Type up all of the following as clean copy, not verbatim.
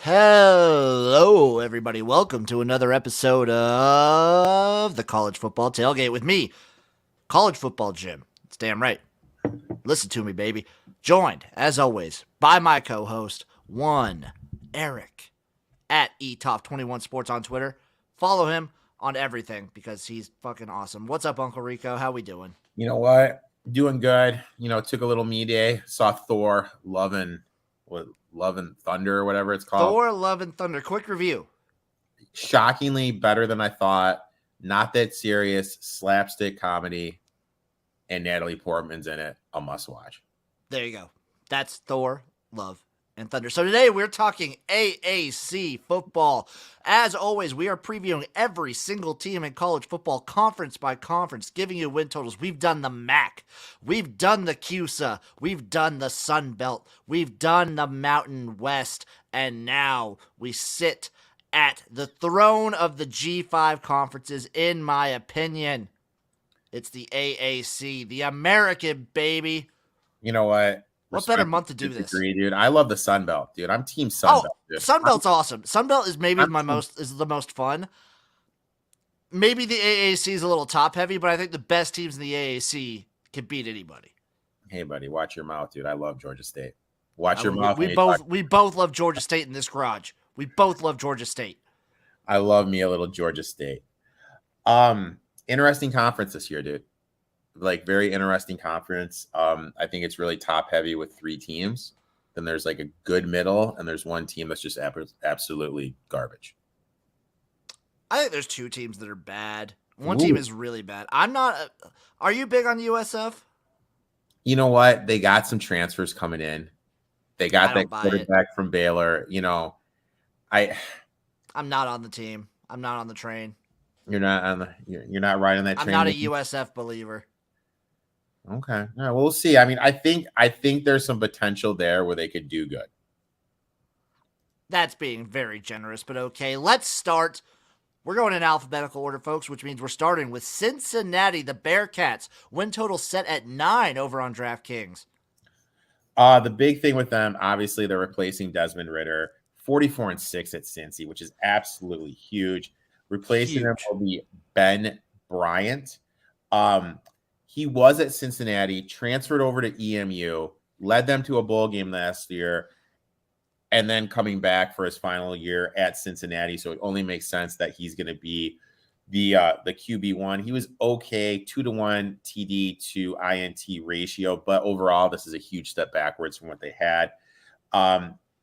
Hello, everybody. Welcome to another episode of the College Football Tailgate with me, College Football Jim. It's damn right. Listen to me, baby. Joined, as always, by my co-host, one Eric at eTop21 Sports on Twitter. Follow him on everything because he's fucking awesome. What's up, Uncle Rico? How we doing? You know what? Doing good. Took a little me day. Saw Thor, Love and Thunder, or whatever it's called. Thor, Love, and Thunder. Quick review. Shockingly better than I thought. Not that serious. Slapstick comedy. And Natalie Portman's in it. A must watch. There you go. That's Thor, Love, and Thunder. So today we're talking AAC football. As always, we are previewing every single team in college football conference by conference, giving you win totals. We've done the MAC. We've done the CUSA. We've done the Sun Belt. We've done the Mountain West. And now we sit at the throne of the G5 conferences, in my opinion. It's the AAC, the American baby. You know what? What better month to do this? Dude. I love the Sun Belt, dude. I'm team Sun Belt, dude. Sun Belt's awesome. Sun Belt is maybe the most fun. Maybe the AAC is a little top heavy, but I think the best teams in the AAC can beat anybody. Hey, buddy, watch your mouth, dude. I love Georgia State. Watch your mouth. We both love Georgia State in this garage. We both love Georgia State. I love me a little Georgia State. Interesting conference this year, dude. Like, very interesting conference. I think it's really top heavy with three teams. Then there's like a good middle, and there's one team that's just absolutely garbage. I think there's two teams that are bad. One team is really bad. I'm not. Are you big on USF? You know what? They got some transfers coming in. They got that quarterback from Baylor. I'm not on the team. I'm not on the train. You're not on the. You're not riding that train. I'm not a USF believer. Okay. All right, we'll see. I mean, I think there's some potential there where they could do good. That's being very generous, but okay. Let's start. We're going in alphabetical order, folks, which means we're starting with Cincinnati, the Bearcats. Win total set at 9 over on DraftKings. The big thing with them, obviously, they're replacing Desmond Ridder. 44-6 at Cincy, which is absolutely huge. Replacing him will be Ben Bryant. He was at Cincinnati, transferred over to EMU, led them to a bowl game last year, and then coming back for his final year at Cincinnati. So it only makes sense that he's going to be the QB1. He was okay, 2-to-1 TD to INT ratio, but overall, this is a huge step backwards from what they had.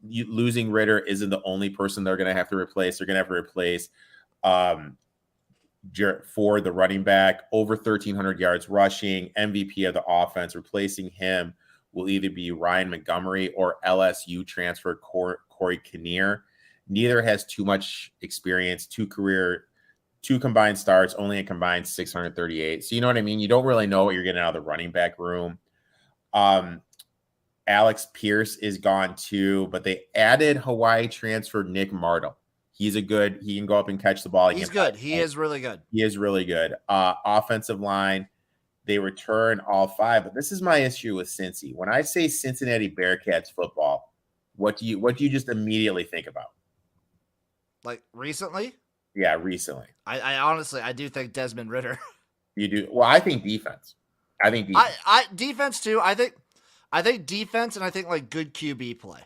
Losing Ridder isn't the only person they're going to have to replace. They're going to have to replace for the running back, over 1,300 yards rushing, MVP of the offense. Replacing him will either be Ryan Montgomery or LSU transfer Corey Kinnear. Neither has too much experience, two combined starts, only a combined 638. So you know what I mean? You don't really know what you're getting out of the running back room. Alex Pierce is gone too, but they added Hawaii transfer Nick Martle. He can go up and catch the ball. He's good. He is really good. He is really good. Offensive line, they return all 5. But this is my issue with Cincy. When I say Cincinnati Bearcats football, what do you just immediately think about? Like recently? Yeah, recently. I honestly, I do think Desmond Ridder. You do? Well, I think defense. I defense too. I think defense, and I think like good QB play.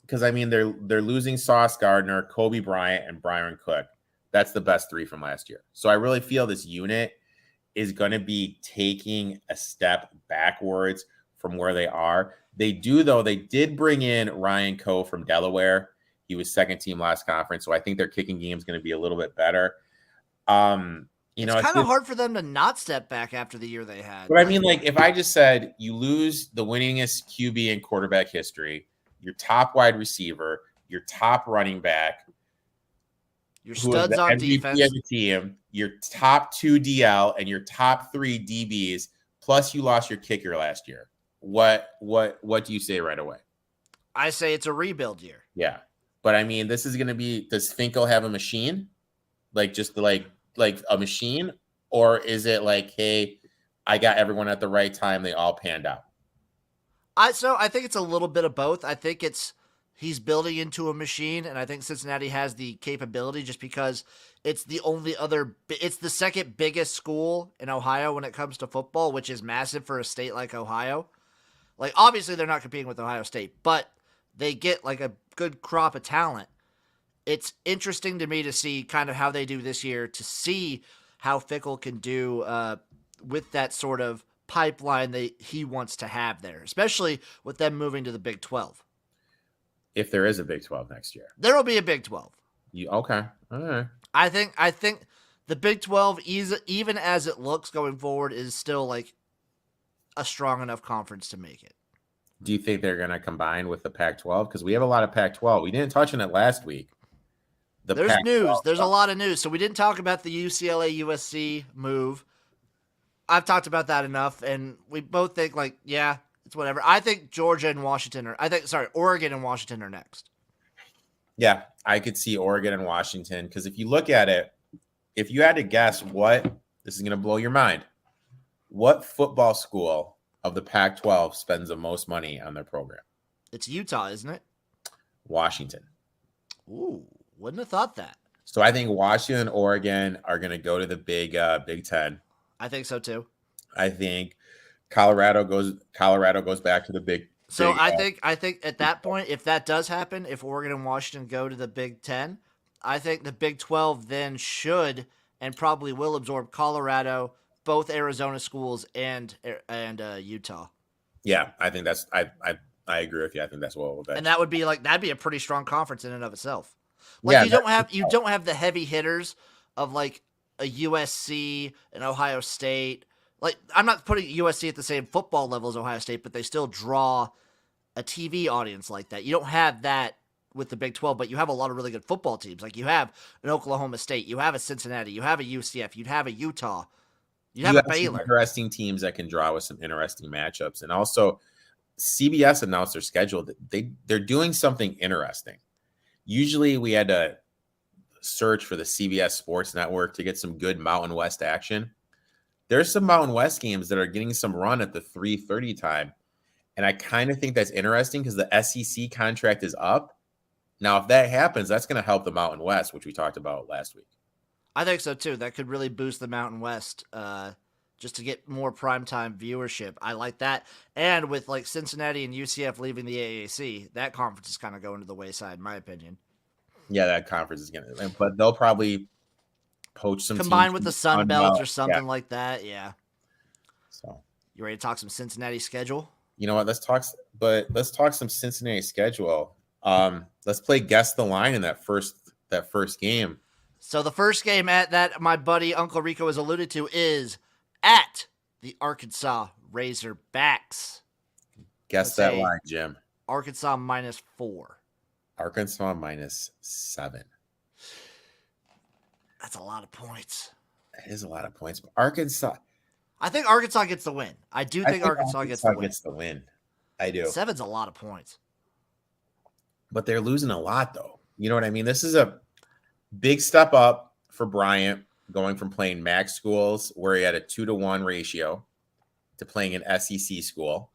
Because, I mean, they're losing Sauce Gardner, Kobe Bryant, and Byron Cook. That's the best 3 from last year. So I really feel this unit is going to be taking a step backwards from where they are. They did bring in Ryan Coe from Delaware. He was second team last conference. So I think their kicking game is going to be a little bit better. It's kind of hard for them to not step back after the year they had. But I mean, like, if I just said you lose the winningest QB in quarterback history, your top wide receiver, your top running back, your studs on MVP defense, of the team, your top 2 DL, and your top 3 DBs, plus you lost your kicker last year. What do you say right away? I say it's a rebuild year. Yeah. But I mean, this is going to be, does Finkel have a machine? Like, just like a machine? Or is it like, hey, I got everyone at the right time, they all panned out? So I think it's a little bit of both. I think it's He's building into a machine, and I think Cincinnati has the capability just because it's it's the second biggest school in Ohio when it comes to football, which is massive for a state like Ohio. Like, obviously, they're not competing with Ohio State, but they get like a good crop of talent. It's interesting to me to see kind of how they do this year, to see how Fickle can do with that sort of pipeline that he wants to have there, especially with them moving to the Big 12. If there is a Big 12 next year. There will be a Big 12. Okay. All right. I think the Big 12, even as it looks going forward, is still like a strong enough conference to make it. Do you think they're going to combine with the Pac-12? Because we have a lot of Pac-12. We didn't touch on it last week. There's news. There's a lot of news. So we didn't talk about the UCLA USC move. I've talked about that enough, and we both think like, yeah, it's whatever. I think Oregon and Washington are next. Yeah, I could see Oregon and Washington, because if you look at it, if you had to guess this is going to blow your mind, what football school of the Pac-12 spends the most money on their program? It's Utah, isn't it? Washington. Ooh, wouldn't have thought that. So I think Washington and Oregon are going to go to the Big Ten. I think so too. I think Colorado goes back to the Big. So I think at that point, if that does happen, if Oregon and Washington go to the Big Ten, I think the Big 12 then should and probably will absorb Colorado, both Arizona schools, and Utah. Yeah, I think that's I agree with you. I think that's what we'll bet. And that'd be a pretty strong conference in and of itself. Like, yeah, you don't have the heavy hitters of like a USC, an Ohio State. Like, I'm not putting USC at the same football level as Ohio State, but they still draw a TV audience like that. You don't have that with the Big 12, but you have a lot of really good football teams. Like, you have an Oklahoma State, you have a Cincinnati, you have a UCF, you'd have a Utah, you have a Baylor. Some interesting teams that can draw with some interesting matchups. And also, CBS announced their schedule. They're doing something interesting. Usually we had to search for the CBS Sports Network to get some good Mountain West action. There's some Mountain West games that are getting some run at the 3:30 time. And I kind of think that's interesting because the SEC contract is up. Now, if that happens, that's going to help the Mountain West, which we talked about last week. I think so, too. That could really boost the Mountain West just to get more primetime viewership. I like that. And with like Cincinnati and UCF leaving the AAC, that conference is kind of going to the wayside, in my opinion. Yeah, that conference is going to – but they'll probably poach some combined with the Sun Belt or something like that, yeah. So, you ready to talk some Cincinnati schedule? You know what? Let's talk some Cincinnati schedule. Let's play guess the line in that first game. So the first game that my buddy Uncle Rico has alluded to is at the Arkansas Razorbacks. Guess that line, Jim. Arkansas -4. Arkansas -7. That's a lot of points. That is a lot of points. But Arkansas. I think Arkansas gets the win. I think Arkansas gets the win. I do. 7's a lot of points. But they're losing a lot, though. You know what I mean? This is a big step up for Bryant, going from playing MAC schools where he had a 2-to-1 ratio to playing an SEC school.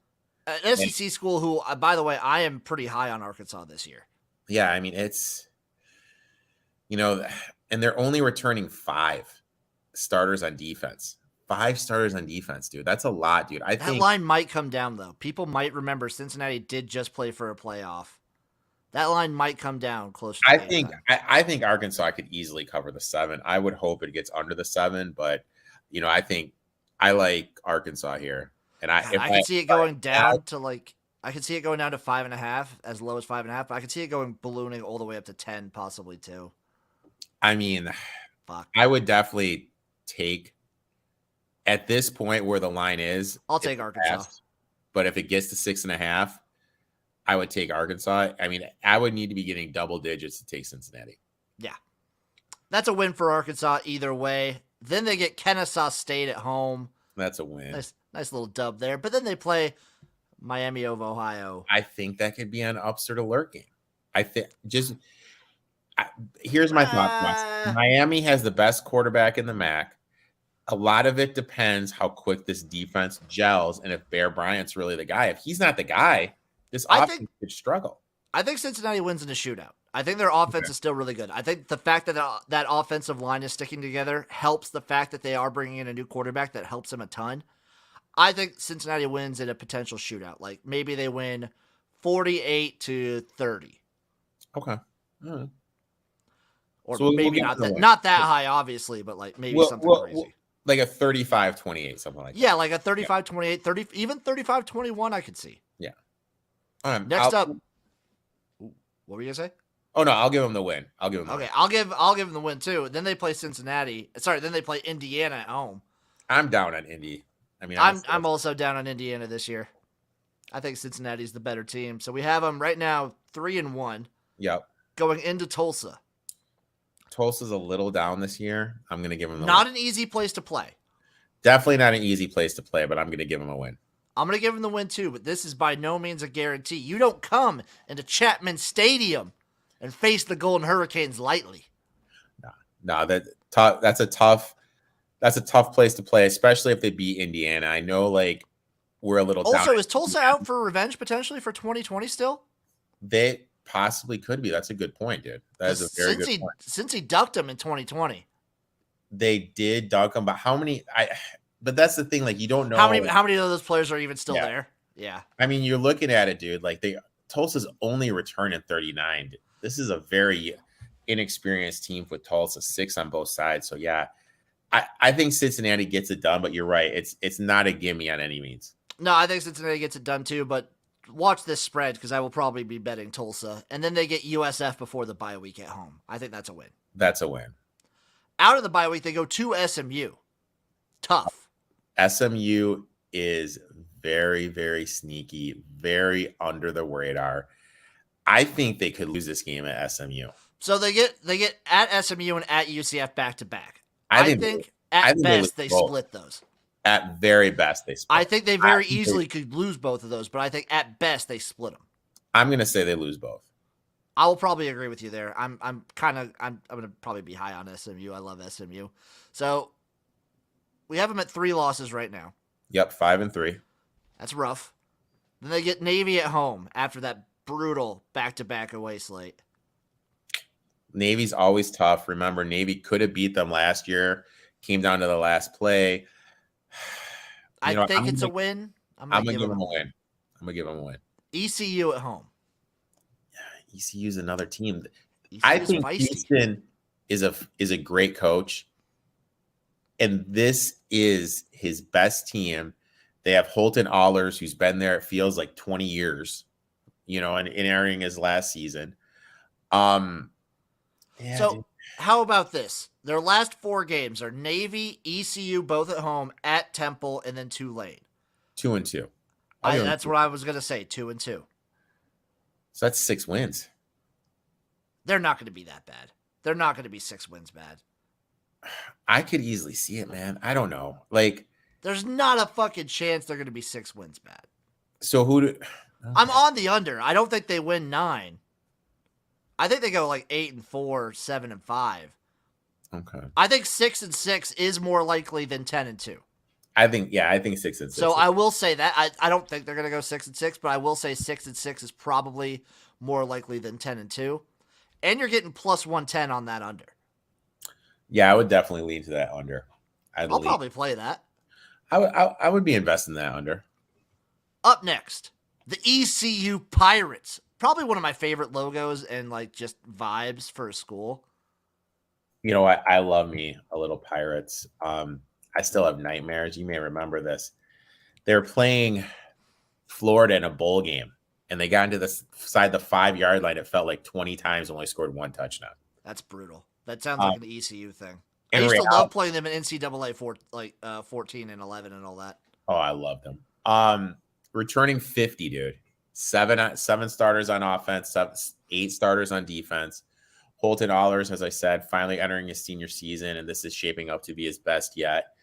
An SEC school who, by the way, I am pretty high on Arkansas this year. Yeah, I mean, it's, and they're only returning 5 starters on defense. 5 starters on defense, dude. That's a lot, dude. I think that line might come down, though. People might remember Cincinnati did just play for a playoff. That line might come down closer. I think Arkansas could easily cover the 7. I would hope it gets under the 7, but I think I like Arkansas here, and I can see it going down to like. I can see it going down to 5.5, as low as 5.5. But I can see it going ballooning all the way up to 10, possibly 2. I mean, fuck. I would definitely take at this point where the line is. I'll take Arkansas, but if it gets to 6.5. I would take Arkansas. I mean, I would need to be getting double digits to take Cincinnati. Yeah. That's a win for Arkansas either way. Then they get Kennesaw State at home. That's a win. Nice little dub there. But then they play Miami of Ohio. I think that could be an upset alert game. I think here's my thought. Miami has the best quarterback in the MAC. A lot of it depends how quick this defense gels and if Bear Bryant's really the guy. If he's not the guy, this offense could struggle. I think Cincinnati wins in a shootout. I think their offense is still really good. I think the fact that that offensive line is sticking together helps the fact that they are bringing in a new quarterback that helps them a ton. I think Cincinnati wins in a potential shootout. Like maybe they win 48-30. Okay. All right. Or So we'll maybe give not them the that win. not that high, obviously, but like maybe something crazy. Like a 35-28, something like that. Yeah, like a 35-28, 30, even 35-21 I could see. Yeah. Next up, what were you gonna say? Oh no, I'll give them the win. I'll give them the Okay, win. I'll give them the win too. Then they play Cincinnati. Sorry, then they play Indiana at home. I'm down on Indy. I mean, I'm also down on Indiana this year. I think Cincinnati's the better team. So we have them right now 3-1. Yep. Going into Tulsa. Tulsa's a little down this year. I'm going to give them the Not win. an easy place to play. Definitely not an easy place to play, but I'm going to give them a win. I'm going to give them the win too, but this is by no means a guarantee. You don't come into Chapman Stadium and face the Golden Hurricanes lightly. No, that's a tough place to play, especially if they beat Indiana. I know, like, we're a little down. Also, is Tulsa out for revenge potentially for 2020 still? They possibly could be. That's a good point, dude. That is a very good point. Since he ducked him in 2020. They did dunk him, but how many? But that's the thing. Like, you don't know how many of those players are even still there. Yeah, I mean, you're looking at it, dude. Like, Tulsa's only return in 39. This is a very inexperienced team with Tulsa, 6 on both sides. So yeah, I think Cincinnati gets it done. But you're right. It's not a gimme on any means. No, I think Cincinnati gets it done too. But watch this spread because I will probably be betting Tulsa, and then they get USF before the bye week at home. I think that's a win. That's a win. Out of the bye week, they go to SMU. Tough. SMU is very, very sneaky, very under the radar. I think they could lose this game at SMU. So they get at SMU and at UCF back to back. I think at best they split those. At very best they split. I think they very easily could lose both of those, but I think at best they split them. I'm going to say they lose both. I will probably agree with you there. I'm going to probably be high on SMU. I love SMU. So we have them at 3 losses right now. Yep, 5-3. That's rough. Then they get Navy at home after that brutal back-to-back away slate. Navy's always tough. Remember, Navy could have beat them last year. Came down to the last play. I think it's a win. I'm going to give them a win. ECU at home. ECU's another team. ECU's I think feisty. Houston is a great coach, and this is his best team. They have Holton Ahlers, who's been there, it feels like 20 years, and entering his last season. So how about this? Their last 4 games are Navy, ECU, both at home, at Temple, and then Tulane. 2-2. That's what I was going to say, 2-2. So that's 6 wins. They're not going to be that bad. They're not going to be 6 wins bad. I could easily see it, man. I don't know. Like, there's not a fucking chance they're going to be 6 wins bad. So I'm on the under. I don't think they win 9. I think they go like 8-4, 7-5. Okay. I think 6-6 is more likely than 10-2. I think 6-6. So I will say that I don't think they're going to go 6-6, but I will say 6-6 is probably more likely than 10-2, and you're getting plus 110 on that under. Yeah, I would definitely lean to that under. I'll probably play that. I would be investing that under. Up next, the ECU Pirates. Probably one of my favorite logos and like just vibes for a school. You know what? I love me a little Pirates. I still have nightmares. You may remember this. They were playing Florida in a bowl game, and they got into the 5-yard line. It felt like 20 times, only scored 1 touchdown. That's brutal. That sounds like an ECU thing. I In used to reality- love playing them in NCAA 14 and 11 and all that. Oh, I love them. Returning 50, dude. 7 starters on offense, 8 starters on defense. Holton Ahlers, as I said, finally entering his senior season, and this is shaping up to be his best yet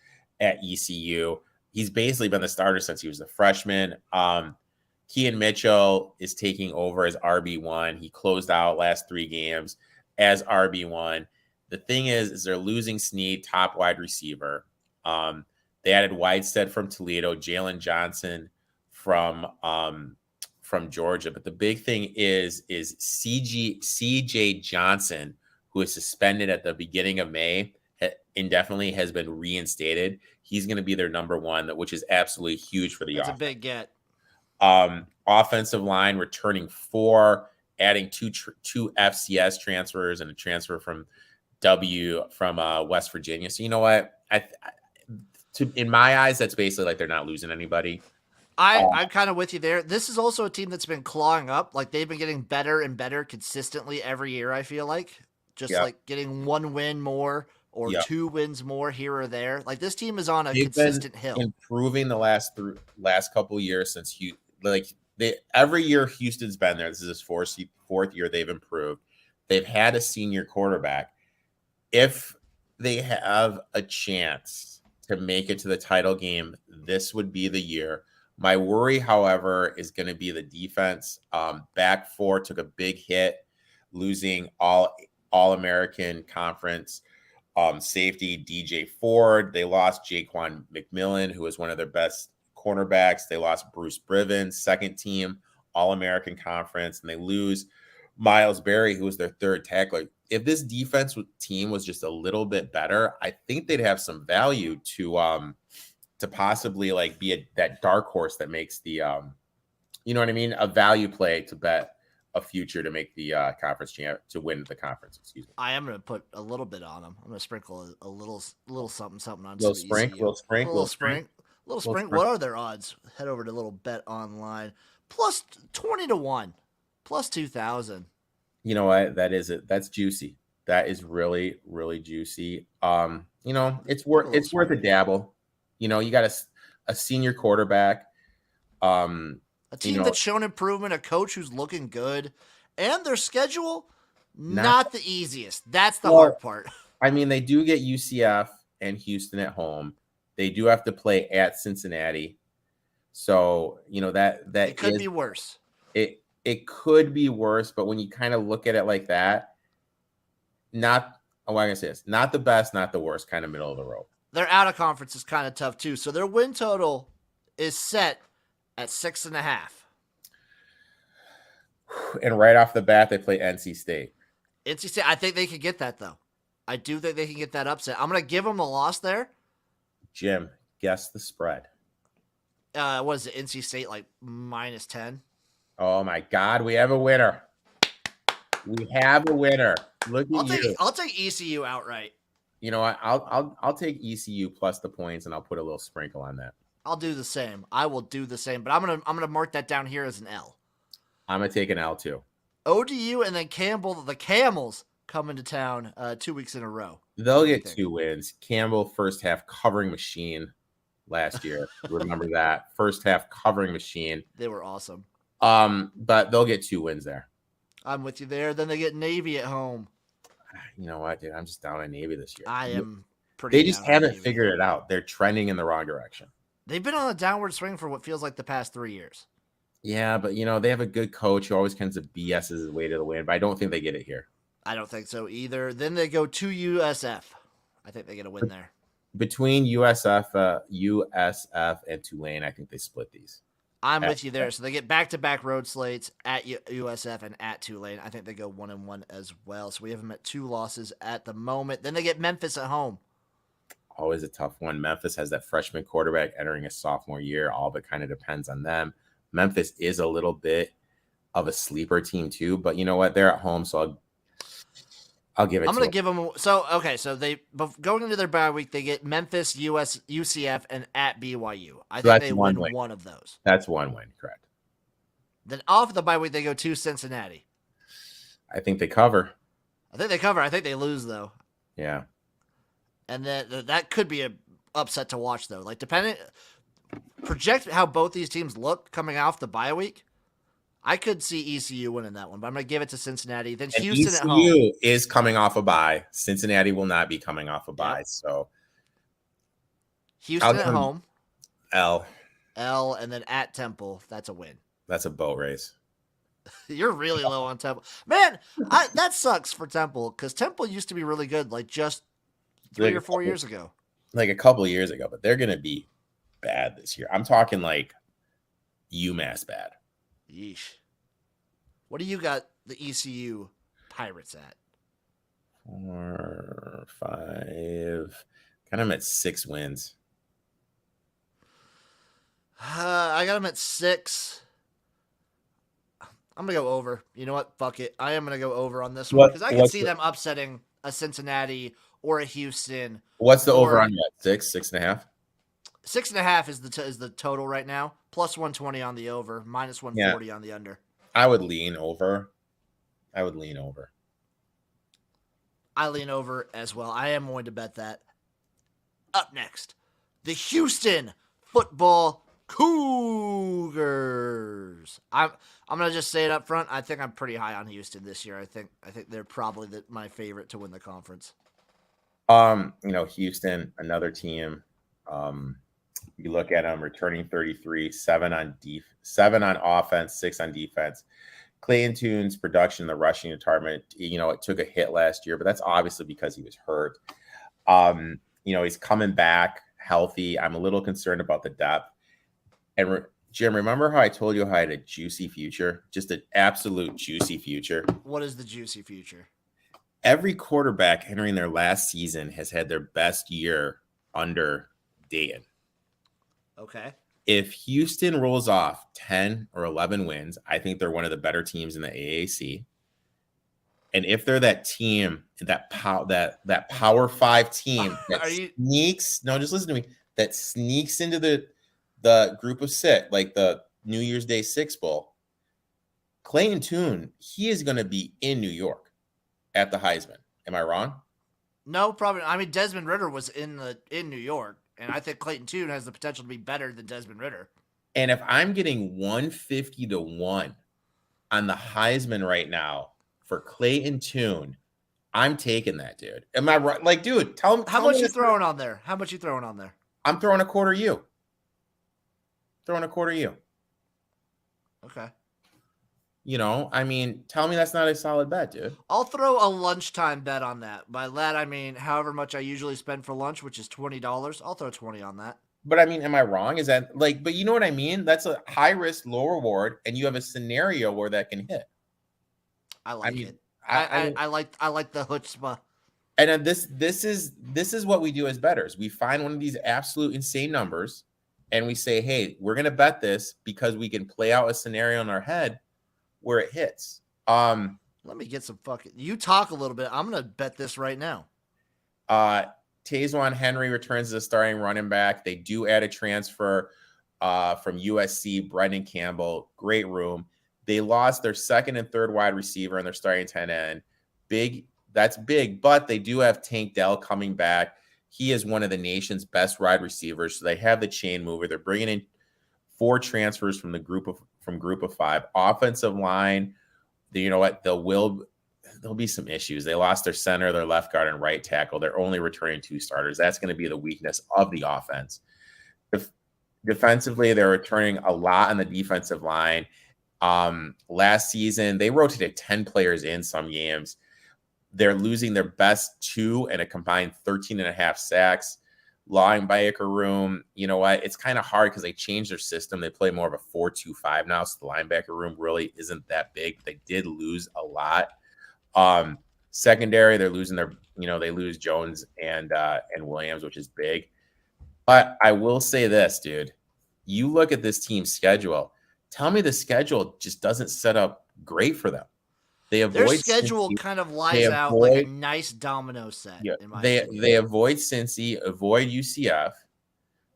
at ECU. He's basically been the starter since he was a freshman. Kean Mitchell is taking over as RB1. He closed out last 3 games as RB1. The thing is they're losing Snead, top wide receiver. They added Whitestead from Toledo, Jalen Johnson from from Georgia. But the big thing is CJ Johnson, who is suspended at the beginning of May, indefinitely has been reinstated. He's going to be their number one, which is absolutely huge for the That's offense. a big get. Offensive line returning 4, adding two FCS transfers and a transfer from West Virginia. So you know what? In my eyes, that's basically like they're not losing anybody. I'm kind of with you there. This is also a team that's been clawing up. Like they've been getting better and better consistently every year, I feel like. Just like getting 1 win more or 2 wins more here or there. Like this team is on a consistent hill. Improving the last couple of years since every year Houston's been there. This is his fourth year they've improved. They've had a senior quarterback. If they have a chance to make it to the title game, this would be the year. My worry, however, is going to be the defense. Back 4 took a big hit, losing All-American conference safety DJ Ford. They lost Jaquan McMillan, who was one of their best cornerbacks. They lost Bruce Brivens, second team All-American conference, and they lose Miles Berry, who was their third tackler. If this defense team was just a little bit better, I think they'd have some value to possibly like be that dark horse that makes the you know what I mean, a value play to bet a future to make the conference champ, to win the conference. Excuse me. I am going to put a little bit on them. I'm going to sprinkle a little something on. Little sprinkle. What are their odds? Head over to Little Bet Online. Plus 20-1, plus 2,000. You know what? That is it. That's juicy. That is really, really juicy. You know, it's worth a dabble. You know, you got a senior quarterback. A team that's shown improvement, a coach who's looking good, and their schedule, not the easiest. That's the hard part. I mean, they do get UCF and Houston at home. They do have to play at Cincinnati. So, you know, that it could be worse. It could be worse, but when you kind of look at it like that, not the best, not the worst, kind of middle of the road. Their out of conference is kind of tough too. So their win total is set at 6.5. And right off the bat, they play NC State. NC State, I think they could get that though. I do think they can get that upset. I'm going to give them the loss there. Jim, guess the spread. What is it? NC State like -10. Oh my God, we have a winner. We have a winner. Look at you. I'll take ECU outright. You know what? I'll take ECU plus the points, and I'll put a little sprinkle on that. I'll do the same. I will do the same, but I'm gonna mark that down here as an L. I'm gonna take an L too. ODU and then Campbell, the Camels, come into town 2 weeks in a row. They'll get 2 wins. Campbell, first half covering machine last year. Remember that first half covering machine. They were awesome. But they'll get 2 wins there. I'm with you there. Then they get Navy at home. You know what, dude? I'm just down on Navy this year. I am pretty. They just haven't figured it out. They're trending in the wrong direction. They've been on a downward swing for what feels like the past 3 years. Yeah, but you know, they have a good coach who always kinds of BS's his way to the win, but I don't think they get it here. I don't think so either. Then they go to USF. I think they get a win there. Between USF and Tulane, I think they split these. I'm with you there. So they get back-to-back road slates at USF and at Tulane. I think they go 1-1 as well. So we have them at 2 losses at the moment. Then they get Memphis at home. Always a tough one. Memphis has that freshman quarterback entering his sophomore year. All of it kind of depends on them. Memphis is a little bit of a sleeper team too, but you know what? They're at home, so I'll give it. I'm going to give them. So they going into their bye week, they get Memphis, UCF, and at BYU. I think they win one of those. That's 1 win, correct? Then off of the bye week, they go to Cincinnati. I think they cover. I think they lose though. Yeah. And then that could be an upset to watch though. Like project how both these teams look coming off the bye week. I could see ECU winning that one, but I'm going to give it to Cincinnati. Then Houston at home. ECU is coming off a bye. Cincinnati will not be coming off a bye. Yep. So Houston at home. L, and then at Temple. That's a win. That's a boat race. You're really low on Temple. Man, that sucks for Temple because Temple used to be really good like just 3 or 4 years ago. Like a couple of years ago, but they're going to be bad this year. I'm talking like UMass bad. Yeesh. What do you got the ECU Pirates at? 4, 5. Kind of at 6 wins. I got them at 6. I'm going to go over. You know what? Fuck it. I am going to go over on this one because I can see them upsetting a Cincinnati or a Houston. What's the over on that? 6, 6.5? 6.5 is the total right now. Plus 120 on the over, minus 140 on the under. I would lean over. I lean over as well. I am going to bet that. Up next, the Houston football Cougars. I'm gonna just say it up front. I think I'm pretty high on Houston this year. I think they're probably my favorite to win the conference. Houston, another team. You look at them returning 33, 7 on offense, 6 on defense. Clayton Tune's production, the rushing department, it took a hit last year, but that's obviously because he was hurt. He's coming back healthy. I'm a little concerned about the depth. And Jim, remember how I told you how I had a juicy future? Just an absolute juicy future. What is the juicy future? Every quarterback entering their last season has had their best year under Dayton. Okay. If Houston rolls off 10 or 11 wins, I think they're one of the better teams in the AAC. And if they're that team, that Power 5 team that just listen to me, that sneaks into the group of 6, like the New Year's Day 6 Bowl, Clayton Tune, he is going to be in New York at the Heisman. Am I wrong? No, probably. I mean, Desmond Ridder was in New York, and I think Clayton Tune has the potential to be better than Desmond Ridder. And if I'm getting 150 to 1 on the Heisman right now for Clayton Tune, I'm taking that, dude. Am I right? Like, dude, tell me. How much you throwing on there? How much you throwing on there? I'm throwing a quarter you. Okay. Tell me that's not a solid bet, dude. I'll throw a lunchtime bet on that. By that, I mean however much I usually spend for lunch, which is $20. I'll throw 20 on that. But am I wrong? Is that but you know what I mean? That's a high risk, low reward, and you have a scenario where that can hit. I like it. I like the chutzpah. And this is what we do as bettors. We find one of these absolute insane numbers, and we say, hey, we're gonna bet this because we can play out a scenario in our head where it hits. Let me get some fucking. You talk a little bit. I'm gonna bet this right now. Tayswan Henry returns as a starting running back. They do add a transfer from USC, Brendan Campbell. Great room. They lost their second and third wide receiver and their starting tight end. That's big, but they do have Tank Dell coming back. He is one of the nation's best wide receivers. So they have the chain mover. They're bringing in 4 transfers from group of 5. Offensive line, you know what? There'll be some issues. They lost their center, their left guard, and right tackle. They're only returning 2 starters. That's going to be the weakness of the offense. Defensively, they're returning a lot on the defensive line. Last season, they rotated 10 players in some games. They're losing their best 2 and a combined 13.5 sacks. Linebacker room, you know what? It's kind of hard because they changed their system. They play more of a 4-2-5 now, so the linebacker room really isn't that big. They did lose a lot. Secondary, they're losing they lose Jones and Williams, which is big. But I will say this, dude. You look at this team's schedule. Tell me the schedule just doesn't set up great for them. Their schedule kind of lies out like a nice domino set. Yeah, they avoid Cincy, avoid UCF.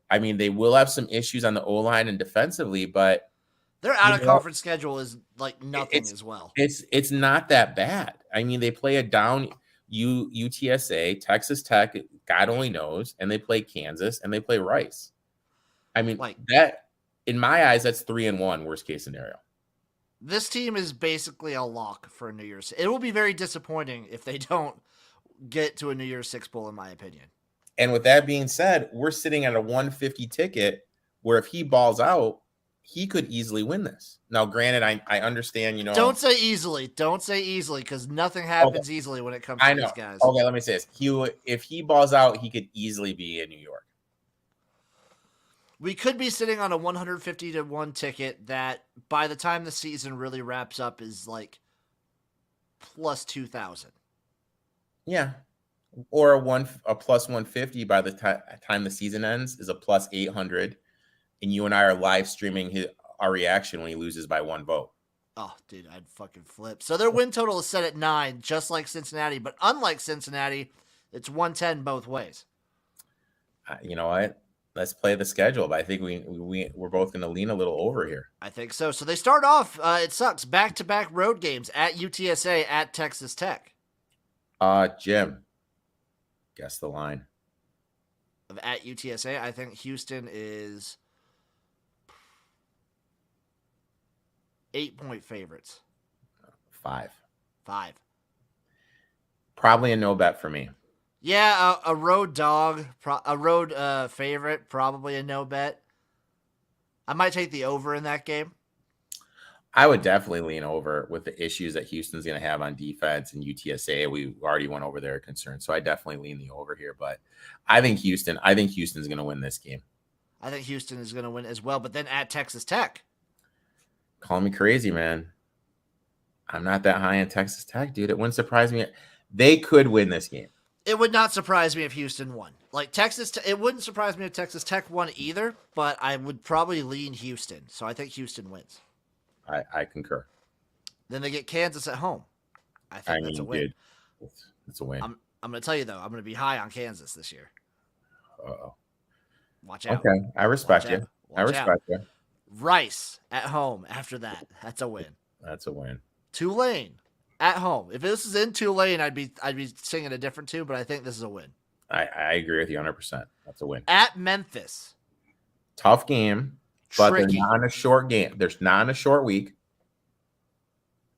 I mean, they will have some issues on the O-line and defensively, but their out-of-conference schedule is like nothing as well. It's not that bad. I mean, they play a down UTSA, Texas Tech, God only knows, and they play Kansas, and they play Rice. I mean, that in my eyes, that's 3-1 worst case scenario. This team is basically a lock for a New Year's. It will be very disappointing if they don't get to a New Year's 6 bowl, in my opinion. And with that being said, we're sitting at a 150 ticket where if he balls out, he could easily win this. Now, granted, I understand, Don't say easily. Don't say easily because nothing happens easily when it comes to these guys. Okay, let me say this. If he balls out, he could easily be in New York. We could be sitting on a 150 to 1 ticket that by the time the season really wraps up is like plus 2,000. Yeah. Or a plus 150 by the time the season ends is a plus 800. And you and I are live streaming our reaction when he loses by 1 vote. Oh, dude, I'd fucking flip. So their win total is set at 9, just like Cincinnati. But unlike Cincinnati, it's 110 both ways. You know what? Let's play the schedule. But I think we're both going to lean a little over here. I think so. So they start off, it sucks, back-to-back road games at UTSA, at Texas Tech. Jim, guess the line. At UTSA, I think Houston is 8-point favorites. 5. 5. Probably a no bet for me. Yeah, a road dog, a road favorite, probably a no bet. I might take the over in that game. I would definitely lean over with the issues that Houston's going to have on defense and UTSA. We already went over their concerns, so I definitely lean the over here. But I think Houston's going to win this game. I think Houston is going to win as well. But then at Texas Tech, call me crazy, man. I'm not that high in Texas Tech, dude. It wouldn't surprise me. They could win this game. It would not surprise me if Houston won. Like it wouldn't surprise me if Texas Tech won either, but I would probably lean Houston. So I think Houston wins. I concur. Then they get Kansas at home. I think that's a win. Dude, it's a win. I'm going to tell you, though, I'm going to be high on Kansas this year. Uh-oh. Watch out. Okay, I respect you. I respect you. Rice at home after that. That's a win. That's a win. Tulane at home. If this is in Tulane, I'd be singing a different tune, but I think this is a win. I agree with you 100%. That's a win. At Memphis. Tough game, but Tricky. they're not in a short game. There's not in a short week.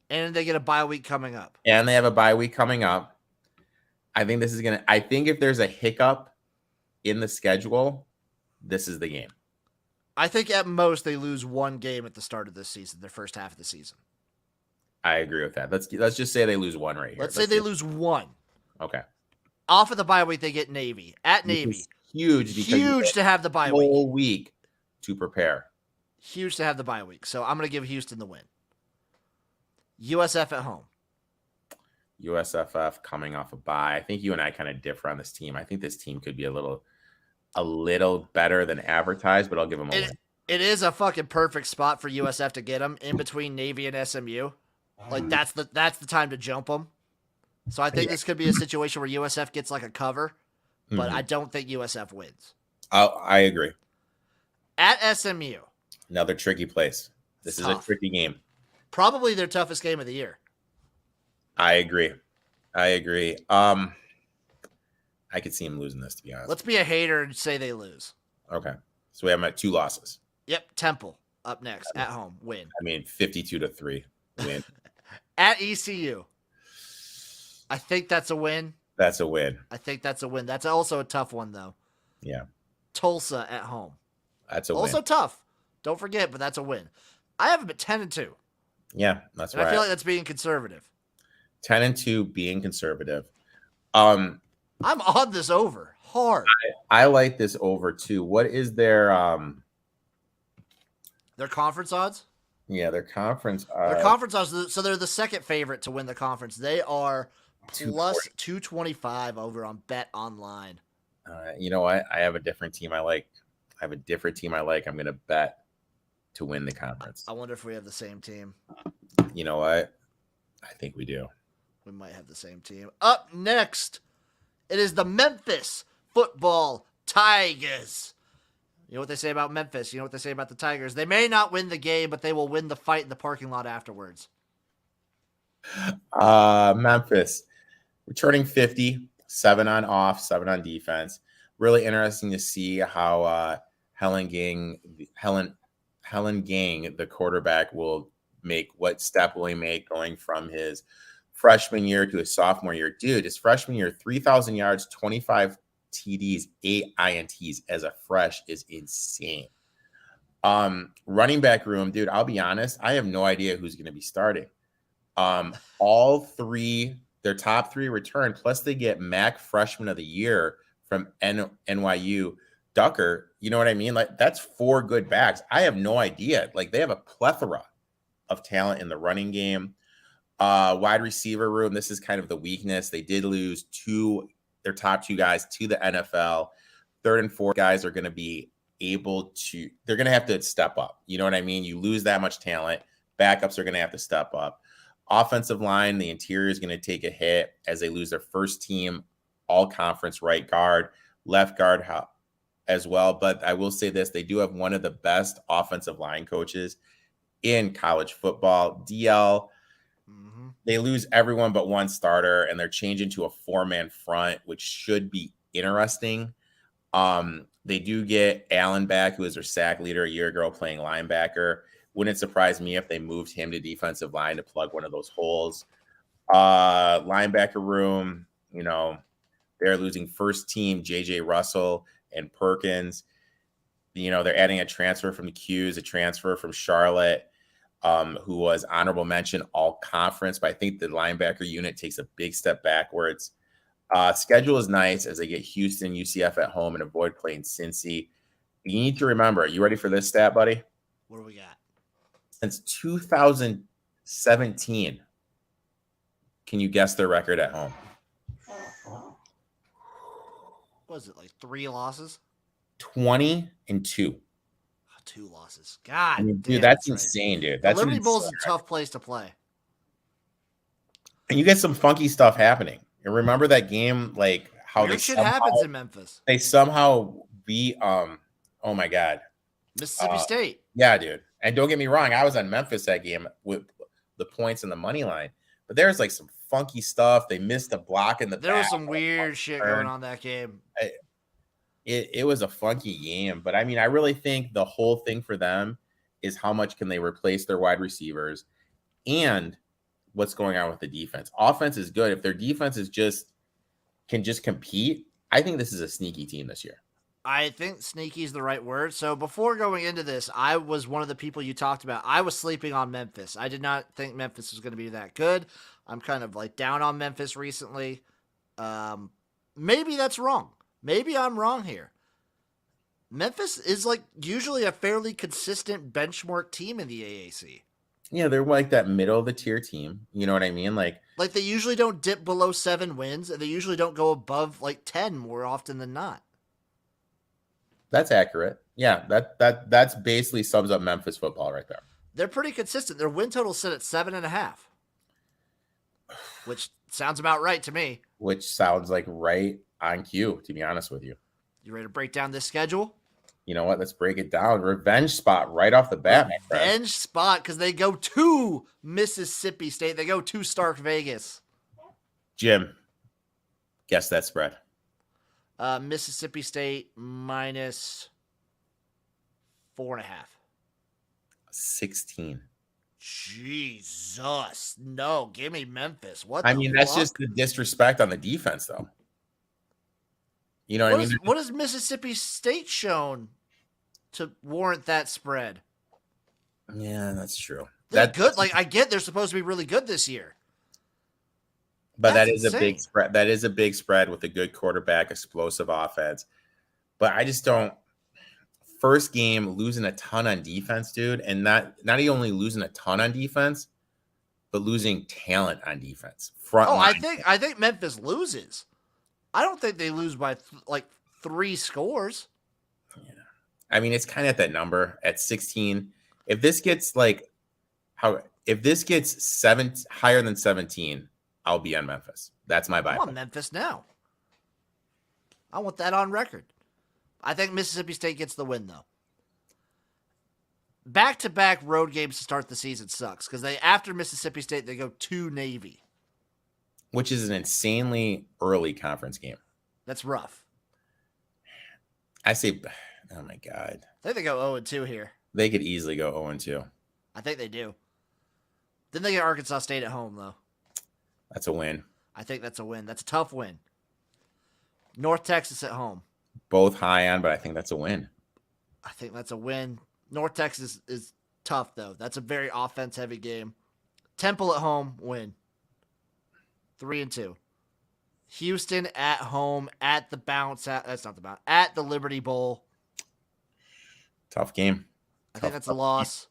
And they get a bye week coming up. And they have a bye week coming up. I think if there's a hiccup in the schedule, this is the game. I think at most they lose one game at the start of this season, their first half of the season. I agree with that. Let's just say they lose one right here. Let's say they lose one. Okay. Off of the bye week, they get Navy. At Navy. Huge to have the bye week. Whole week to prepare. Huge to have the bye week. So I'm going to give Houston the win. USF at home. USFF coming off a bye. I think you and I kind of differ on this team. I think this team could be a little better than advertised, but I'll give them a win. It is a fucking perfect spot for USF to get them in between Navy and SMU. Like that's the time to jump them. So I think this could be a situation where USF gets like a cover, but I don't think USF wins. I agree. At SMU. Another tricky place. This is a tricky game. Probably their toughest game of the year. I agree. I could see him losing this, to be honest. Let's be a hater and say they lose. Okay. So we have them at 2 losses. Yep. Temple up next at home. Win. 52-3 win. At ECU. I think that's a win. That's a win. I think that's a win. That's also a tough one, though. Yeah. Tulsa at home. That's a win. Also tough. Don't forget, but that's a win. I have them at 10-2. Yeah, that's right. I feel like that's being conservative. 10-2 being conservative. I'm on this over hard. I like this over too. What is their conference odds? Yeah, their conference. Their conference odds. So they're the second favorite to win the conference. They are plus 225 over on Bet Online. You know what? I have a different team I like. I'm going to bet to win the conference. I wonder if we have the same team. You know what? I think we do. We might have the same team. Up next, it is the Memphis Football Tigers. You know what they say about Memphis? You know what they say about the Tigers? They may not win the game, but they will win the fight in the parking lot afterwards. Memphis returning 50, 7 on off, 7 on defense. Really interesting to see how Helen Gang, the quarterback, will make. What step will he make going from his freshman year to his sophomore year? Dude, his freshman year, 3,000 yards, 25 TDs, 8 INTs as a fresh is insane. Running back room, dude, I'll be honest, I have no idea who's going to be starting. All three, their top 3 return, plus they get MAC Freshman of the Year from NYU. Ducker, You know what I mean? Like that's 4 good backs. I have no idea. Like they have a plethora of talent in the running game. Wide receiver room. This is kind of the weakness. They did lose their top 2 guys to the NFL. Third and fourth guys are going to be they're going to have to step up. You know what I mean? You lose that much talent. Backups are going to have to step up. Offensive line, the interior is going to take a hit as they lose their first team all conference right guard, left guard as well. But I will say this, they do have one of the best offensive line coaches in college football. DL, they lose everyone but one starter, and they're changing to a 4-man front, which should be interesting. They do get Allen back, who was their sack leader a year ago, playing linebacker. Wouldn't surprise me if they moved him to defensive line to plug one of those holes. Linebacker room, they're losing first team JJ Russell and Perkins. They're adding a transfer from the Qs, a transfer from Charlotte, who was honorable mention all conference, but I think the linebacker unit takes a big step backwards. Schedule is nice as they get Houston, UCF at home and avoid playing Cincy. You need to remember, you ready for this stat, buddy? What do we got? Since 2017, can you guess their record at home? Was it like 3 losses? 20-2. 2 losses. God, I mean, damn, dude, that's right. insane, dude. The Liberty Bowl's a tough place to play. And you get some funky stuff happening. And remember that game, like how weird shit happens in Memphis. They somehow beat oh my God. Mississippi State. Yeah, dude. And don't get me wrong, I was on Memphis that game with the points and the money line. But there's like some funky stuff. They missed a block in the There was some weird shit going on that game. It was a funky game. But I mean, I really think the whole thing for them is how much can they replace their wide receivers and what's going on with the defense. Offense is good. If their defense can just compete, I think this is a sneaky team this year. I think sneaky is the right word. So before going into this, I was one of the people you talked about. I was sleeping on Memphis. I did not think Memphis was going to be that good. I'm kind of like down on Memphis recently. Maybe that's wrong. Maybe I'm wrong here. Memphis is like usually a fairly consistent benchmark team in the AAC. Yeah, they're like that middle of the tier team. You know what I mean? Like they usually don't dip below 7 wins, and they usually don't go above like 10 more often than not. That's accurate. Yeah, that's basically sums up Memphis football right there. They're pretty consistent. Their win total sit at 7.5, which sounds about right to me. Which sounds like right on cue, to be honest with you. You ready to break down this schedule? You know what? Let's break it down. Revenge spot right off the bat. Revenge spot because they go to Mississippi State. They go to Stark Vegas. Jim, guess that spread. Mississippi State minus 4.5. 16. Jesus. No, give me Memphis. What? I mean, that's just the disrespect on the defense, though. You know what I mean? What has Mississippi State shown to warrant that spread? Yeah, that's true. That's good. Like, I get they're supposed to be really good this year. But that is a big spread. That is a big spread with a good quarterback, explosive offense. But I just don't. First game, losing a ton on defense, dude. And not only losing a ton on defense, but losing talent on defense. I think Memphis loses. I don't think they lose by 3 scores. Yeah. I mean, it's kind of at that number at 16. If this gets higher than 17, I'll be on Memphis. That's my buy. I want Memphis now. I want that on record. I think Mississippi State gets the win, though. Back-to-back road games to start the season sucks because after Mississippi State, they go to Navy. Which is an insanely early conference game. That's rough. I say, oh my God. I think they go 0-2 here. They could easily go 0-2. I think they do. Then they get Arkansas State at home, though. That's a win. I think that's a win. That's a tough win. North Texas at home. Both high on, but I think that's a win. I think that's a win. North Texas is tough, though. That's a very offense-heavy game. Temple at home, win. 3-2. Houston at home at the bounce. That's not the bounce. At the Liberty Bowl. Tough game. I think that's a loss,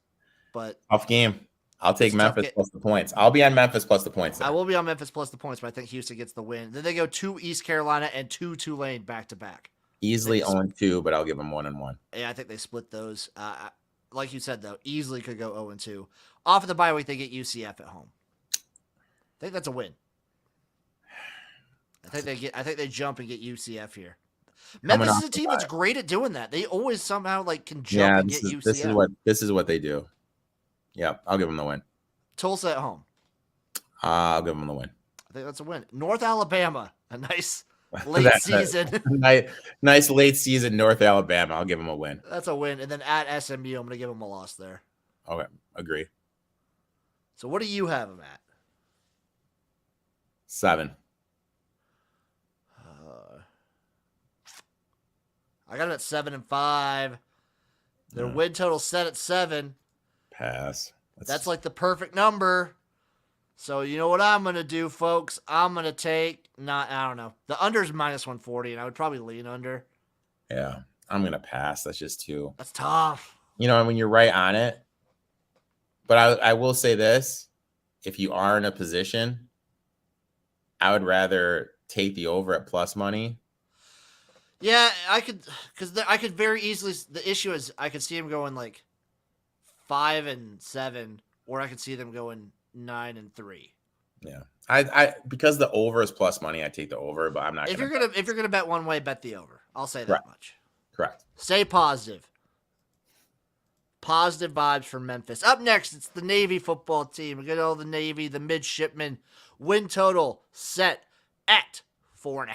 but tough game. I'll take Memphis plus the points. I'll be on Memphis plus the points there. I will be on Memphis plus the points, but I think Houston gets the win. Then they go to East Carolina and to Tulane back-to-back. Easily 0-2, but I'll give them 1-1. Yeah, I think they split those. Like you said, though, easily could go 0-2. Off of the bye week, they get UCF at home. I think that's a win. I think they jump and get UCF here. Memphis is a team that's great at doing that. They always somehow can jump and get UCF. This is what they do. Yeah, I'll give them the win. Tulsa at home. I'll give them the win. I think that's a win. North Alabama, a nice late season. Nice late season North Alabama. I'll give them a win. That's a win. And then at SMU, I'm going to give them a loss there. Okay, agree. So what do you have them at? 7. I got it at 7-5. Their win total set at 7. Pass. That's like the perfect number. So you know what I'm going to do, folks? I'm going to take, I don't know. The under's minus 140, and I would probably lean under. Yeah, I'm going to pass. That's just too. That's tough. I mean, you're right on it. But I will say this. If you are in a position, I would rather take the over at plus money. Yeah, I could, because I could very easily. The issue is I could see him going 5-7, or I could see them going 9-3. Yeah, I because the over is plus money, I take the over, but I'm not. If you're gonna bet one way, bet the over. I'll say that much. Correct. Stay positive. Positive vibes from Memphis. Up next, it's the Navy football team. We got all the Navy, the midshipmen. Win total set at 4.5.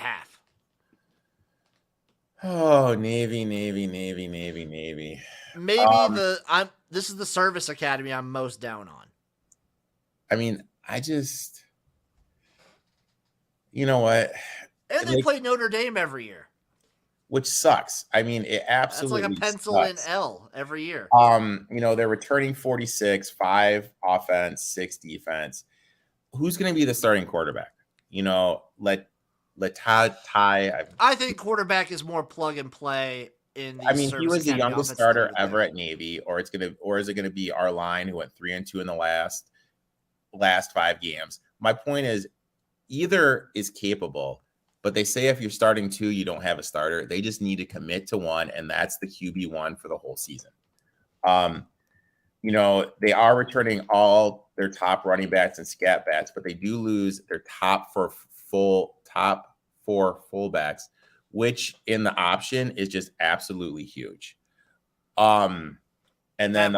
Oh, Navy. Maybe this is the service academy I'm most down on. I mean, you know what? And they play Notre Dame every year. Which sucks. I mean, it absolutely That's like a pencil sucks. in L every year. They're returning 46, 5 offense, 6 defense. Who's going to be the starting quarterback? Let Ty. I think quarterback is more plug and play in the he was the youngest starter ever at Navy, or is it going to be our line who went 3-2 in the last 5 games? My point is, either is capable, but they say if you're starting 2, you don't have a starter. They just need to commit to 1, and that's the QB1 for the whole season. They are returning all their top running backs and scat backs, but they do lose their top 4 fullbacks, which in the option is just absolutely huge. And then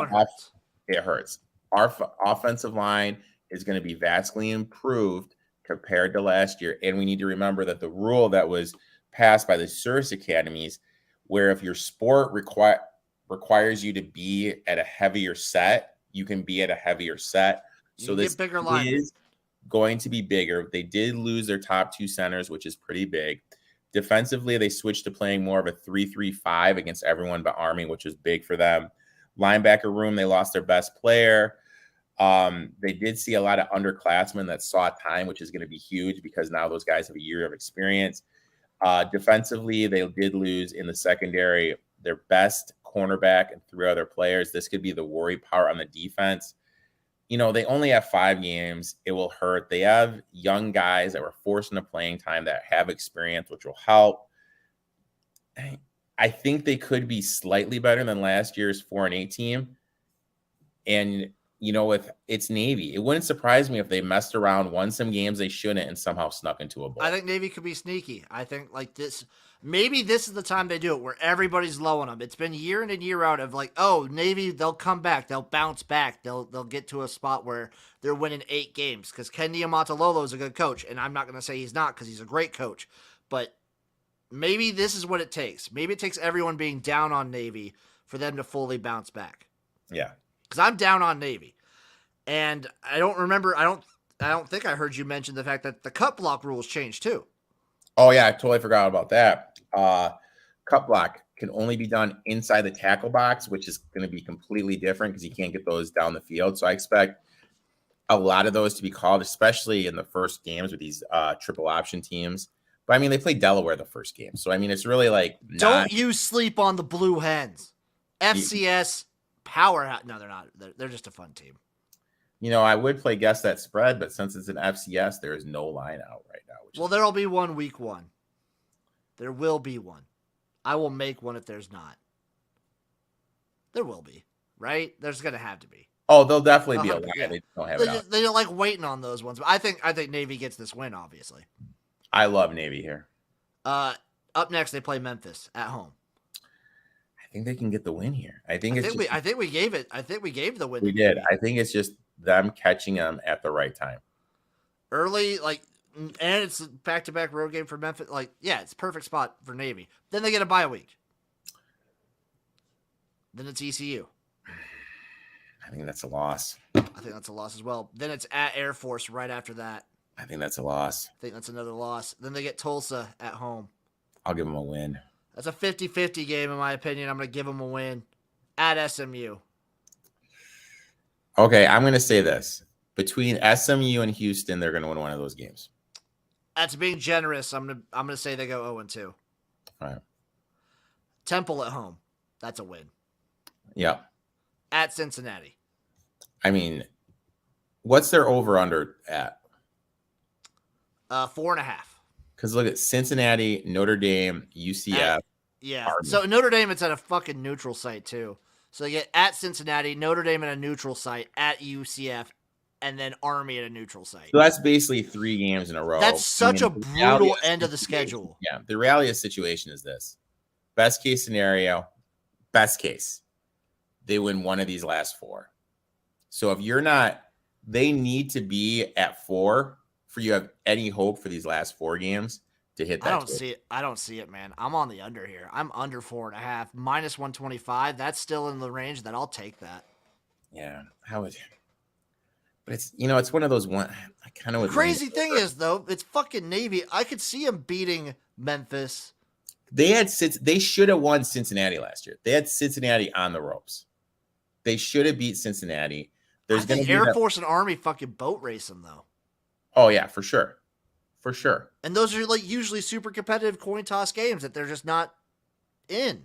it hurts. Our offensive line is going to be vastly improved compared to last year. And we need to remember that the rule that was passed by the service academies, where if your sport requires you to be at a heavier set, you can be at a heavier set. So this bigger line is going to be bigger. They did lose their top 2 centers, which is pretty big. Defensively, they switched to playing more of a 3-3-5 against everyone but Army, which was big for them. Linebacker room, they lost their best player. They did see a lot of underclassmen that saw time, which is going to be huge because now those guys have a year of experience. Defensively, they did lose in the secondary their best cornerback and 3 other players. This could be the worry part on the defense. They only have 5 games. It will hurt. They have young guys that were forced into playing time that have experience, which will help. I think they could be slightly better than last year's 4-8 team. And, if it's Navy, it wouldn't surprise me if they messed around, won some games they shouldn't, and somehow snuck into a bowl. I think Navy could be sneaky. I think maybe this is the time they do it where everybody's low on them. It's been year in and year out of Navy, they'll come back. They'll bounce back. They'll get to a spot where they're winning 8 games because Ken Niumatalolo is a good coach. And I'm not going to say he's not because he's a great coach. But maybe this is what it takes. Maybe it takes everyone being down on Navy for them to fully bounce back. Yeah. Because I'm down on Navy. And I don't think I heard you mention the fact that the cut block rules changed too. Oh, yeah, I totally forgot about that. Cut block can only be done inside the tackle box, which is going to be completely different because you can't get those down the field. So I expect a lot of those to be called, especially in the first games with these triple option teams. But, I mean, they played Delaware the first game. So, I mean, it's really Don't you sleep on the Blue Hens. FCS powerhouse. No, they're not. They're just a fun team. I would play guess that spread, but since it's an FCS, there is no line out right now. Well, there'll be one week 1. There will be one. I will make one if there's not. There will be, right? There's going to have to be. Oh, there'll definitely be a line. Yeah. They don't have it out. They don't like waiting on those ones. But I think Navy gets this win, obviously. I love Navy here. Up next, they play Memphis at home. I think they can get the win here. I think we gave it. I think we gave the win. We did. I think it's just them catching them at the right time. Early, and it's a back-to-back road game for Memphis. It's perfect spot for Navy. Then they get a bye week. Then it's ECU. I think that's a loss. I think that's a loss as well. Then it's at Air Force right after that. I think that's a loss. I think that's another loss. Then they get Tulsa at home. I'll give them a win. That's a 50-50 game, in my opinion. I'm going to give them a win at SMU. Okay, I'm going to say this. Between SMU and Houston, they're going to win one of those games. That's being generous. I'm going to say they go 0-2. All right. Temple at home. That's a win. Yeah. At Cincinnati. I mean, what's their over-under at? 4.5. Because look at Cincinnati, Notre Dame, UCF. Yeah. Army. So Notre Dame, it's at a fucking neutral site, too. So they get at Cincinnati, Notre Dame at a neutral site, at UCF, and then Army at a neutral site. So that's basically 3 games in a row. That's such a brutal end of the schedule. Yeah. The reality of the situation is this. Best case scenario, best case, they win one of these last 4. So if you're not, they need to be at 4 for you to have any hope for these last 4 games to hit that. I don't see it, man. I'm on the under here. I'm under 4.5, minus 125. That's still in the range that I'll take that. Yeah. But it's, it's one of those one. I kind of. The crazy thing is though, it's fucking Navy. I could see them beating Memphis. They should have won Cincinnati last year. They had Cincinnati on the ropes. They should have beat Cincinnati. There's going to be Air Force and Army fucking boat racing though. Oh yeah, for sure. For sure. And those are usually super competitive coin toss games that they're just not in.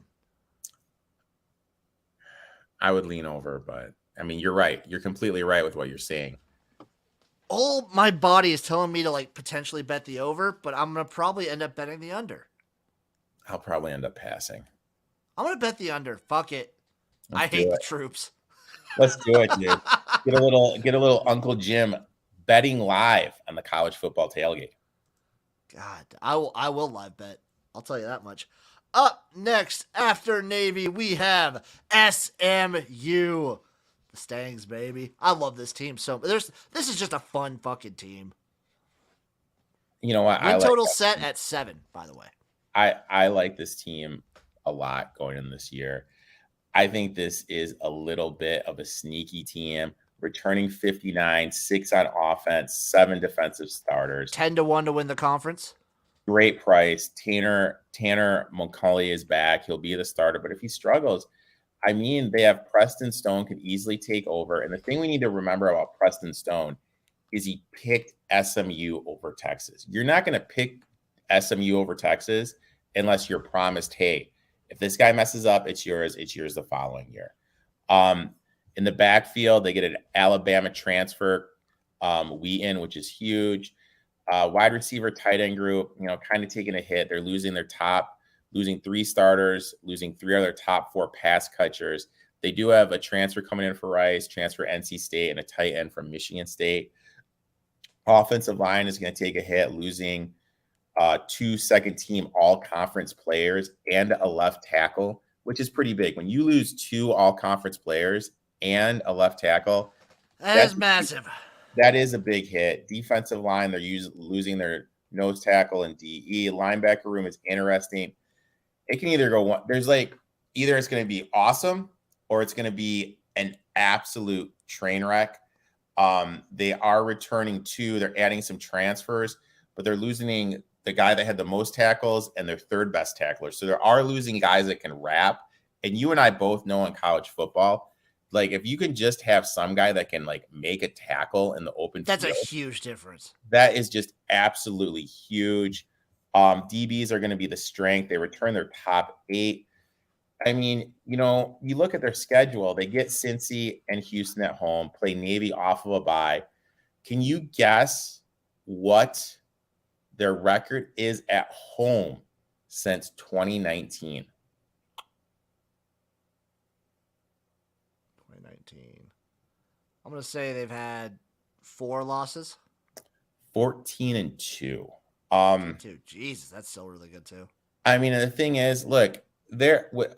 I would lean over, but I mean, you're right. You're completely right with what you're saying. All my body is telling me to potentially bet the over, but I'm going to probably end up betting the under. I'll probably end up passing. I'm going to bet the under. Fuck it. I hate the troops. Let's do it, dude. Get a little Uncle Jim betting live on the college football tailgate. God, I will live bet. I'll tell you that much. Up next, after Navy, we have SMU. The Stangs, baby. I love this team so much. This is just a fun fucking team. You know what? Win total set at 7, by the way. I like this team a lot going in this year. I think this is a little bit of a sneaky team. Returning 59, 6 on offense, 7 defensive starters. 10-1 to win the conference. Great price. Tanner McCulley is back. He'll be the starter. But if he struggles, I mean, they have Preston Stone could easily take over. And the thing we need to remember about Preston Stone is he picked SMU over Texas. You're not going to pick SMU over Texas unless you're promised, hey, if this guy messes up, it's yours. It's yours the following year. In the backfield, they get an Alabama transfer, Wheaton, which is huge. Wide receiver, tight end group, kind of taking a hit. They're losing 3 starters, losing 3 other top 4 pass catchers. They do have a transfer coming in for Rice, transfer NC State, and a tight end from Michigan State. Offensive line is going to take a hit, losing 2 second-team all-conference players and a left tackle, which is pretty big. When you lose 2 all-conference players and a left tackle, that's massive. That is a big hit. Defensive line, they're losing their nose tackle and DE. Linebacker room is interesting. It can either go one. There's either it's going to be awesome or it's going to be an absolute train wreck. They are returning 2. They're adding some transfers, but they're losing the guy that had the most tackles and their 3rd best tackler. So they are losing guys that can wrap. And you and I both know in college football, if you can just have some guy that can make a tackle in the open field, that's a huge difference. That is just absolutely huge. DBs are going to be the strength. They return their top 8. I mean, you look at their schedule. They get Cincy and Houston at home, play Navy off of a bye. Can you guess what their record is at home since 2019? 2019. I'm going to say they've had 4 losses. 14-2. Dude, Jesus, that's still really good too. I mean, the thing is, look,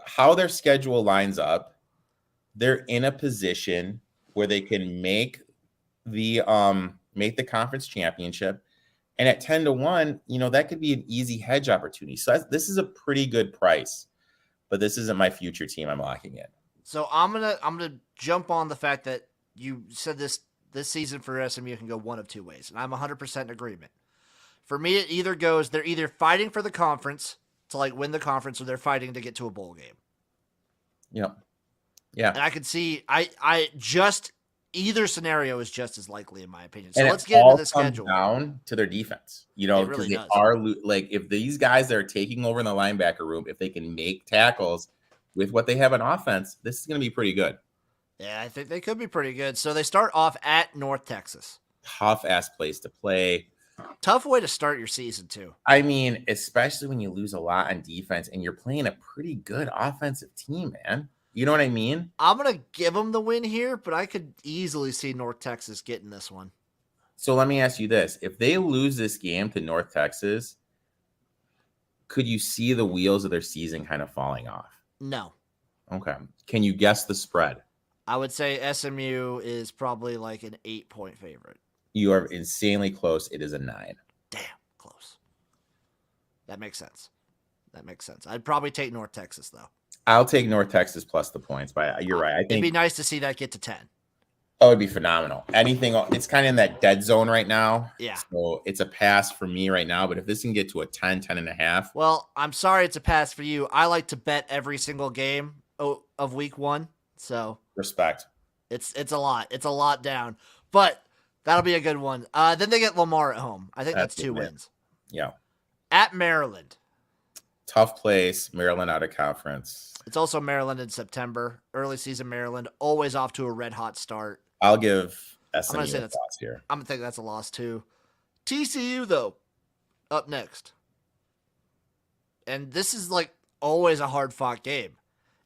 how their schedule lines up, they're in a position where they can make the conference championship, and at 10-1, that could be an easy hedge opportunity. So this is a pretty good price, but this isn't my future team I'm locking in. So I'm gonna jump on the fact that you said this season for SMU can go one of 2 ways, and I'm 100% in agreement. For me, it either goes they're either fighting for the conference to win the conference, or they're fighting to get to a bowl game. Yep. Yeah. And I could see I just either scenario is just as likely in my opinion. So and let's get into the schedule. Down to their defense, It because really they does. are if these guys that are taking over in the linebacker room, if they can make tackles with what they have on offense, this is going to be pretty good. Yeah, I think they could be pretty good. So they start off at North Texas. Tough ass place to play. Tough way to start your season too. I mean, especially when you lose a lot on defense and you're playing a pretty good offensive team, man. You know what I mean? I'm going to give them the win here, but I could easily see North Texas getting this one. So let me ask you this. If they lose this game to North Texas, could you see the wheels of their season kind of falling off? No. Okay. Can you guess the spread? I would say SMU is probably like an 8-point favorite. You are insanely close. It is a 9. Damn, close. That makes sense. I'd probably take North Texas, though. I'll take North Texas plus the points, but you're right. I think it'd be nice to see that get to 10. Oh, it'd be phenomenal. Anything, it's kind of in that dead zone right now. Yeah. So it's a pass for me right now, but if this can get to a 10, 10.5. Well, I'm sorry it's a pass for you. I like to bet every single game of week 1. So respect. It's a lot. It's a lot down. But that'll be a good one. Then they get Lamar at home. I think that's 2 wins. Yeah. At Maryland. Tough place. Maryland out of conference. It's also Maryland in September. Early season Maryland. Always off to a red hot start. I'll give SMU I'm gonna say a loss here. I'm going to think that's a loss too. TCU, though, up next. And this is always a hard-fought game.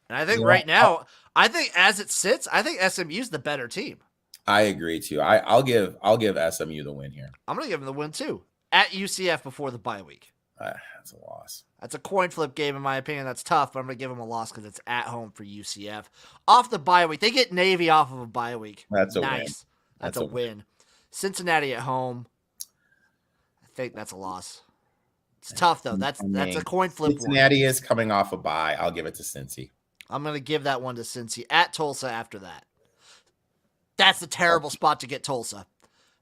And I think right now, I think as it sits, I think SMU's the better team. I agree too. I'll give SMU the win here. I'm going to give them the win too. At UCF before the bye week. That's a loss. That's a coin flip game, in my opinion. That's tough, but I'm going to give them a loss because it's at home for UCF. Off the bye week. They get Navy off of a bye week. That's a nice. win. That's a win. Cincinnati at home. I think that's a loss. It's tough, though. That's a coin flip. Cincinnati is coming off a bye. I'll give it to Cincy. I'm going to give that one to Cincy. At Tulsa after that. That's a terrible spot to get Tulsa.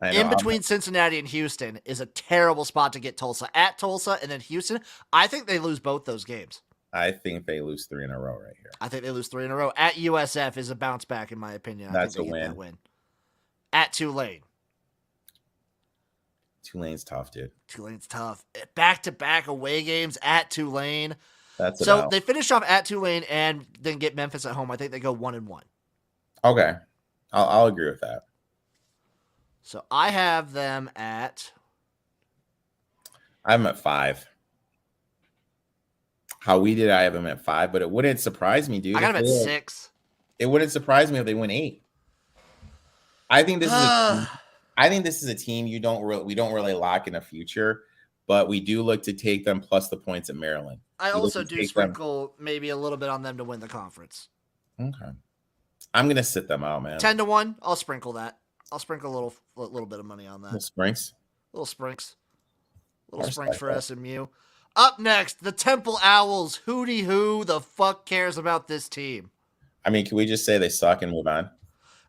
In between Cincinnati and Houston is a terrible spot to get Tulsa. At Tulsa and then Houston, I think they lose both those games. I think they lose 3 in a row right here. I think they lose 3 in a row. At USF is a bounce back, in my opinion. That's I think a win. that win. At Tulane. Tulane's tough, dude. Tulane's tough. Back-to-back away games at Tulane. That's so they finish off at Tulane and then get Memphis at home. I think they go 1-1. Okay. I'll agree with that. So I have them at... I'm at 5. How we did, I have them at 5, but it wouldn't surprise me, dude. I got them at 6. It wouldn't surprise me if they win 8. I think this is a team we don't really lock in a future, but we do look to take them plus the points at Maryland. I also do sprinkle maybe a little bit on them to win the conference. Okay. I'm gonna sit them out, man. 10-1. I'll sprinkle that. I'll sprinkle a little bit of money on that. Little sprinks. Little sprinks for SMU. Up next, the Temple Owls. Hootie who the fuck cares about this team? I mean, can we just say they suck and move on?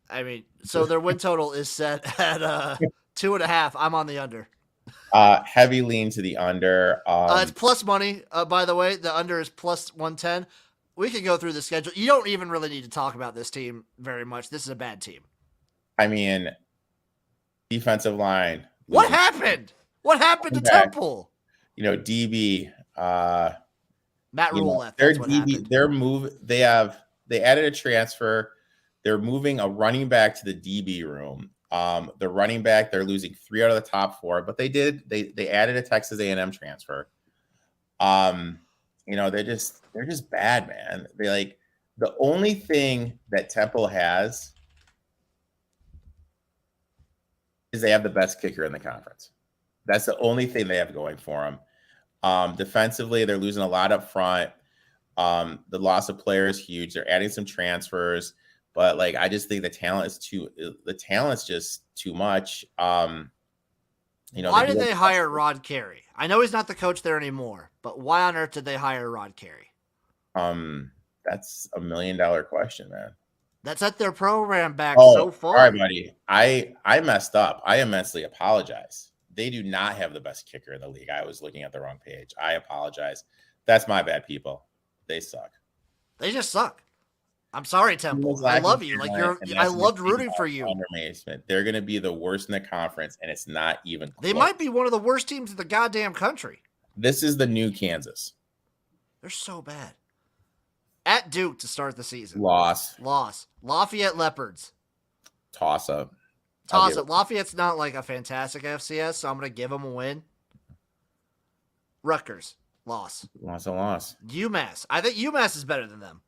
I mean, so their win total is set at 2.5. I'm on the under. Heavy lean to the under. It's plus money, by the way. The under is plus 110. We can go through the schedule. You don't even really need to talk about this team very much. This is a bad team. I mean, defensive line. What happened? What happened to Temple? DB. Matt You Rule know, left. their That's what DB, happened. they added a transfer. They're moving a running back to the DB room. The running back, they're losing 3 out of the top 4, but they added a Texas A&M transfer. They're just bad, man. They like the only thing that Temple has is they have the best kicker in the conference. That's the only thing they have going for them. Defensively, they're losing a lot up front. The loss of players is huge. They're adding some transfers, but like I just think the talent is just too much. Why did they hire Rod Carey? I know he's not the coach there anymore, but why on earth did they hire Rod Carey? That's $1 million question, man. That set their program back so far. All right, buddy. I messed up. I immensely apologize. They do not have the best kicker in the league. I was looking at the wrong page. I apologize. That's my bad, people. They suck. They just suck. I'm sorry, Temple. I love you. I loved rooting for you. They're going to be the worst in the conference, and it's not even close. They might be one of the worst teams in the goddamn country. This is the new Kansas. They're so bad. At Duke to start the season. Loss. Lafayette Leopards. Toss up. Lafayette's not like a fantastic FCS, so I'm going to give them a win. Rutgers. Loss. UMass. I think UMass is better than them.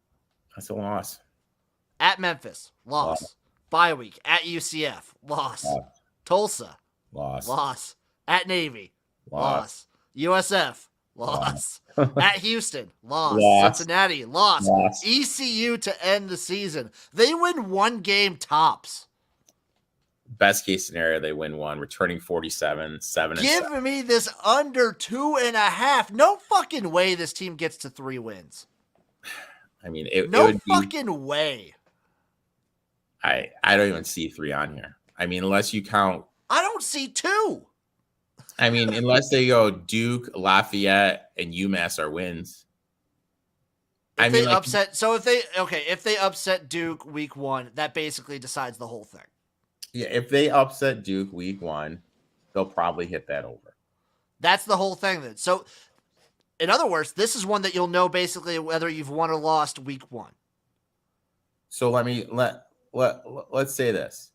That's a loss. At Memphis. Loss. Bye week. At UCF. Loss. Tulsa. Loss. At Navy. Loss. USF. Loss. At Houston. Loss. Cincinnati. Loss. ECU to end the season. They win 1 game tops. Best case scenario, they win 1, returning 47, 7. Give me this under 2.5. No fucking way this team gets to 3 wins. I mean, it would fucking way. I don't even see 3 on here. I mean, unless you count. I don't see 2. I mean, unless they go Duke, Lafayette, and UMass are wins. If they upset Duke week 1, that basically decides the whole thing. Yeah, if they upset Duke week 1, they'll probably hit that over. That's the whole thing then. So, in other words, this is one that you'll know basically whether you've won or lost week 1. So let's say this.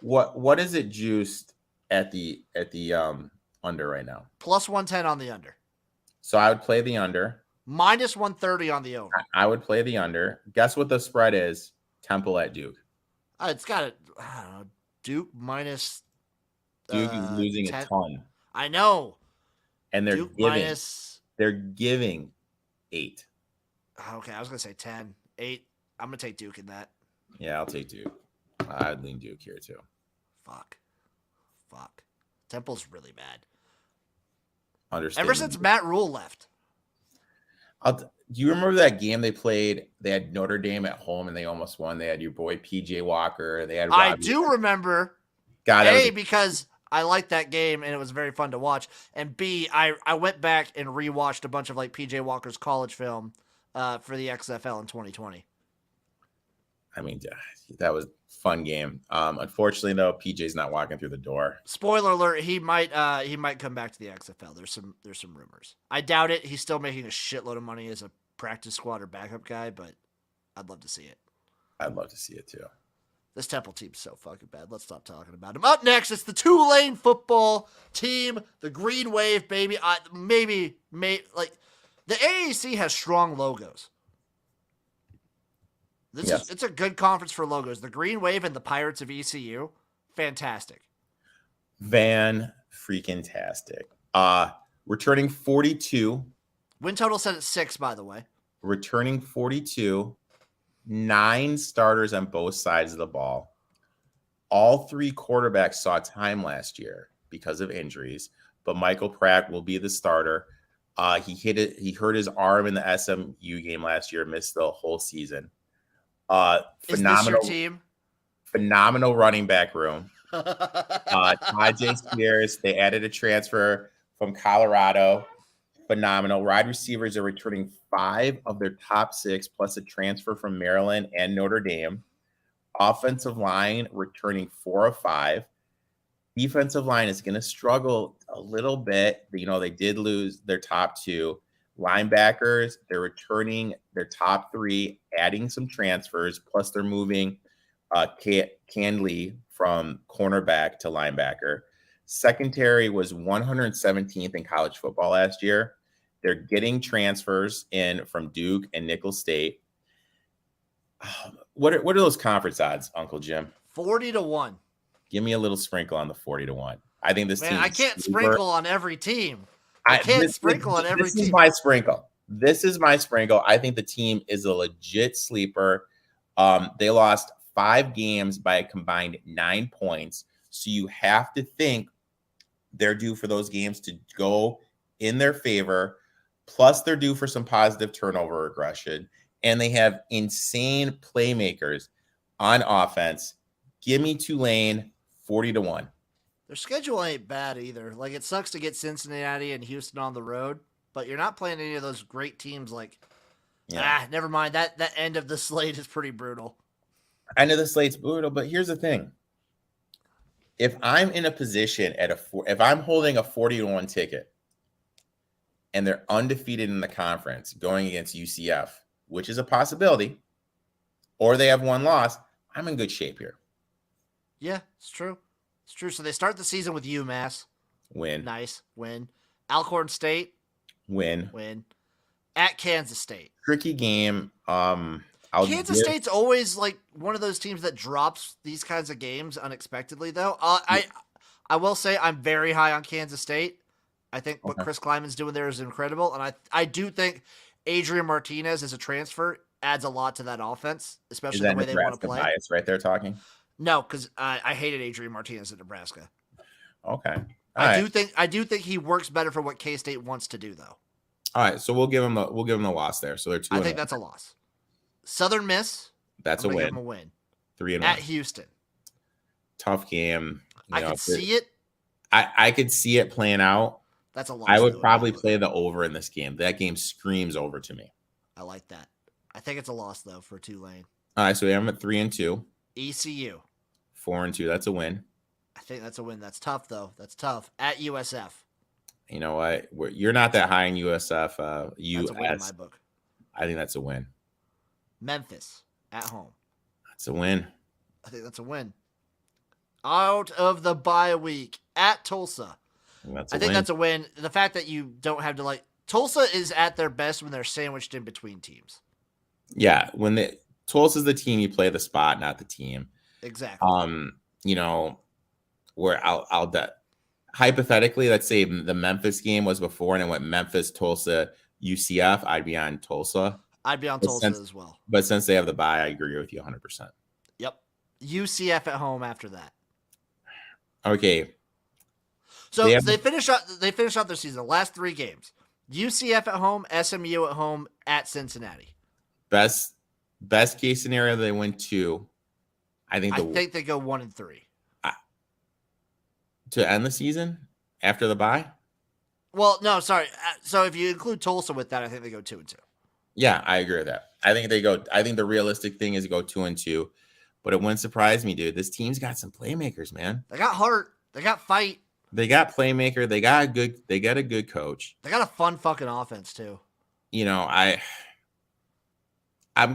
What is it juiced at the under right now? Plus 110 on the under. So I would play the under. Minus 130 on the over. I would play the under. Guess what the spread is? Temple at Duke. It's got I don't know. Duke minus. Duke is losing 10. A ton. I know. And they're giving 8. Okay, I was gonna say 10. 8. I'm gonna take Duke in that. Yeah, I'll take Duke. I'd lean Duke here too. Fuck. Temple's really bad. Understand. Ever since Matt Rule left. Do you remember that game they played? They had Notre Dame at home and they almost won. They had your boy PJ Walker. They had. I do remember. God, because I liked that game and it was very fun to watch. And B, I went back and rewatched a bunch of like PJ Walker's college film for the XFL in 2020. I mean, that was a fun game. Unfortunately, though, PJ's not walking through the door. Spoiler alert: he might come back to the XFL. There's some rumors. I doubt it. He's still making a shitload of money as a practice squad or backup guy, but I'd love to see it. I'd love to see it too. This Temple team's so fucking bad. Let's stop talking about him. Up next, it's the Tulane football team, the Green Wave, baby. Maybe like the AAC has strong logos. It's a good conference for logos. The Green Wave and the Pirates of ECU, fantastic. Van freaking tastic. Returning 42. Win total set at 6, by the way. Returning 42. 9 starters on both sides of the ball. All 3 quarterbacks saw time last year because of injuries, but Michael Pratt will be the starter. He hurt his arm in the SMU game last year, missed the whole season. Is this your team? Phenomenal running back room. Tajay Spears, they added a transfer from Colorado. Phenomenal. Wide receivers are returning 5 of their top 6, plus a transfer from Maryland and Notre Dame. Offensive line returning 4 of 5. Defensive line is going to struggle a little bit. They did lose their top 2. Linebackers, they're returning their top 3, adding some transfers, plus they're moving Canley from cornerback to linebacker. Secondary was 117th in college football last year. They're getting transfers in from Duke and Nicholls State. What are those conference odds, Uncle Jim? 40-1. Give me a little sprinkle on the 40-1. I think this team. I can't sprinkle on every team. This is my sprinkle. This is my sprinkle. I think the team is a legit sleeper. They lost 5 games by a combined 9 points. So you have to think they're due for those games to go in their favor. Plus, they're due for some positive turnover regression. And they have insane playmakers on offense. Give me Tulane 40-1. Their schedule ain't bad either. Like, it sucks to get Cincinnati and Houston on the road, but you're not playing any of those great teams. Like, never mind. That end of the slate is pretty brutal. End of the slate's brutal, but here's the thing. If I'm in a position if I'm holding a 40-1 ticket and they're undefeated in the conference going against UCF, which is a possibility, or they have 1 loss, I'm in good shape here. Yeah, it's true. It's true. So they start the season with UMass. Win. Nice. Win. Alcorn State. Win. At Kansas State. Tricky game. Kansas State's always like one of those teams that drops these kinds of games unexpectedly, though. I will say I'm very high on Kansas State. I think what Chris Kleiman's doing there is incredible, and I do think Adrian Martinez as a transfer adds a lot to that offense, especially the way they want to play. Bias right there talking? No, because I hated Adrian Martinez at Nebraska. Okay. I do think he works better for what K-State wants to do, though. All right, so we'll give him the loss there. So they're 2-1. I think that's a loss. Southern Miss. That's a win. Give them a win. 3-1 at Houston. Tough game. I could see it. I could see it playing out. That's a loss. I would probably play the over in this game. That game screams over to me. I like that. I think it's a loss though for Tulane. All right, so I'm at 3-2. ECU. 4-2. That's a win. I think that's a win. That's tough though. That's tough at USF. You know what? You're not that high in USF. That's a win in my book. I think that's a win. Memphis at home. That's a win. I think that's a win. Out of the bye week at Tulsa. I think that's a win. The fact that you don't have to Tulsa is at their best when they're sandwiched in between teams. Yeah, Tulsa's the team, you play the spot, not the team. Exactly. Where I'll hypothetically, let's say the Memphis game was before and it went Memphis, Tulsa, UCF, I'd be on Tulsa. I'd be on Tulsa as well. But since they have the bye, I agree with you 100%. Yep. UCF at home after that. Okay. So they finish out their season. The last 3 games. UCF at home, SMU at home, at Cincinnati. Best case scenario, they win 2. I think they go 1-3. To end the season after the bye? Well, no, sorry. So if you include Tulsa with that, I think they go 2-2. Yeah, I agree with that. I think the realistic thing is to go 2-2, but it wouldn't surprise me, dude. This team's got some playmakers, man. They got heart. They got fight. They got playmaker. They got a good coach. They got a fun fucking offense too. You know, I'm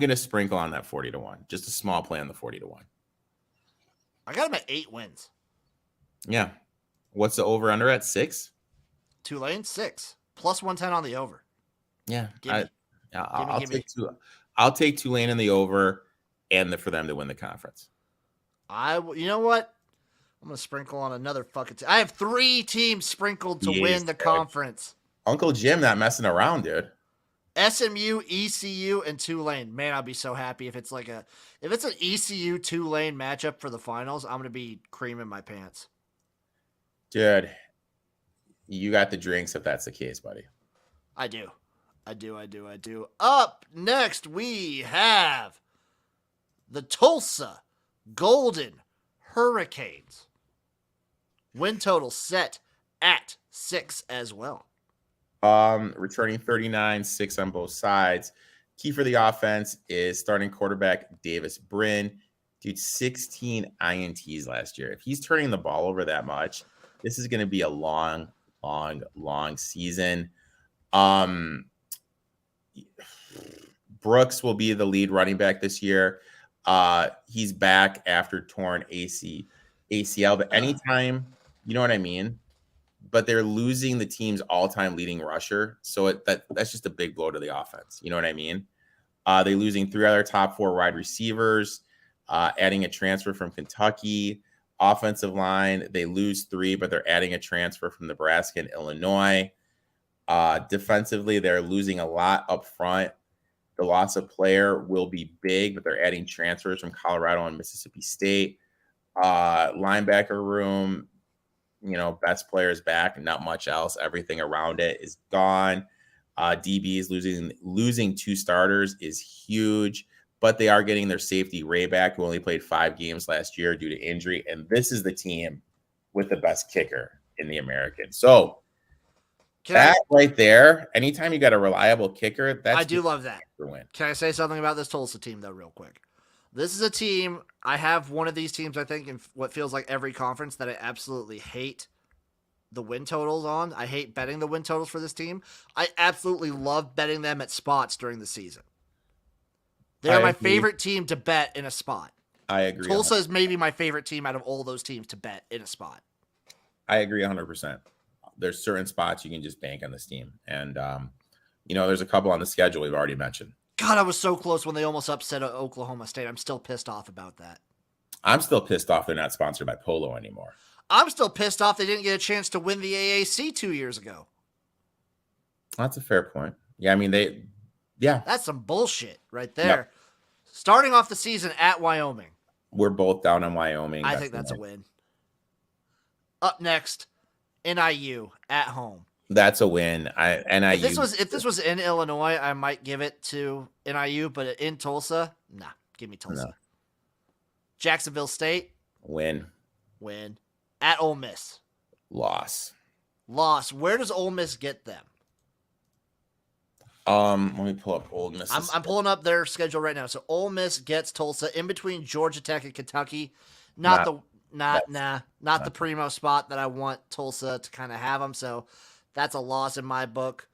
gonna sprinkle on that 40-1. Just a small play on the 40-1. I got them at 8 wins. Yeah. What's the over under at 6? Tulane 6 plus 110 on the over. Yeah, I'll take Tulane in the over and for them to win the conference. You know what? I'm gonna sprinkle on another fucking. I have 3 teams sprinkled to win the conference. Uncle Jim not messing around, dude. SMU, ECU, and Tulane. Man, I'll be so happy if it's an ECU Tulane matchup for the finals. I'm gonna be creaming my pants. Dude, you got the drinks if that's the case, buddy. I do. Up next, we have the Tulsa Golden Hurricanes. Win total set at 6 as well. Returning 39, 6 on both sides. Key for the offense is starting quarterback Davis Brin. Dude, 16 INTs last year. If he's turning the ball over that much, this is going to be a long season. Brooks will be the lead running back this year. He's back after torn ACL, but anytime, you know what I mean? But they're losing the team's all-time leading rusher. So that's just a big blow to the offense. You know what I mean? They're losing 3 other top 4 wide receivers, adding a transfer from Kentucky. Offensive line, they lose 3, but they're adding a transfer from Nebraska and Illinois. Defensively, they're losing a lot up front. The loss of player will be big, but they're adding transfers from Colorado and Mississippi State. Linebacker room, best players back, not much else. Everything around it is gone. DBs losing 2 starters is huge, but they are getting their safety Ray back, who only played 5 games last year due to injury. And this is the team with the best kicker in the American. So right there, anytime you got a reliable kicker, I do love that. Can I say something about this Tulsa team, though, real quick? This is a team, I have one of these teams, I think, in what feels like every conference that I absolutely hate the win totals on. I hate betting the win totals for this team. I absolutely love betting them at spots during the season. They're my favorite team to bet in a spot. I agree. Tulsa is maybe my favorite team out of all those teams to bet in a spot. I agree 100%. There's certain spots you can just bank on this team. And, there's a couple on the schedule we've already mentioned. God, I was so close when they almost upset Oklahoma State. I'm still pissed off about that. I'm still pissed off they're not sponsored by Polo anymore. I'm still pissed off they didn't get a chance to win the AAC 2 years ago. That's a fair point. Yeah, That's some bullshit right there. Yep. Starting off the season at Wyoming. We're both down on Wyoming. I think that's a win. Up next, NIU at home. That's a win. NIU. If this was in Illinois, I might give it to NIU, but in Tulsa, nah, give me Tulsa. No. Jacksonville State. Win. At Ole Miss. Loss. Where does Ole Miss get them? Let me pull up Ole Miss. I'm pulling up their schedule right now. So Ole Miss gets Tulsa in between Georgia Tech and Kentucky. Not the primo spot that I want Tulsa to kind of have them. So that's a loss in my book.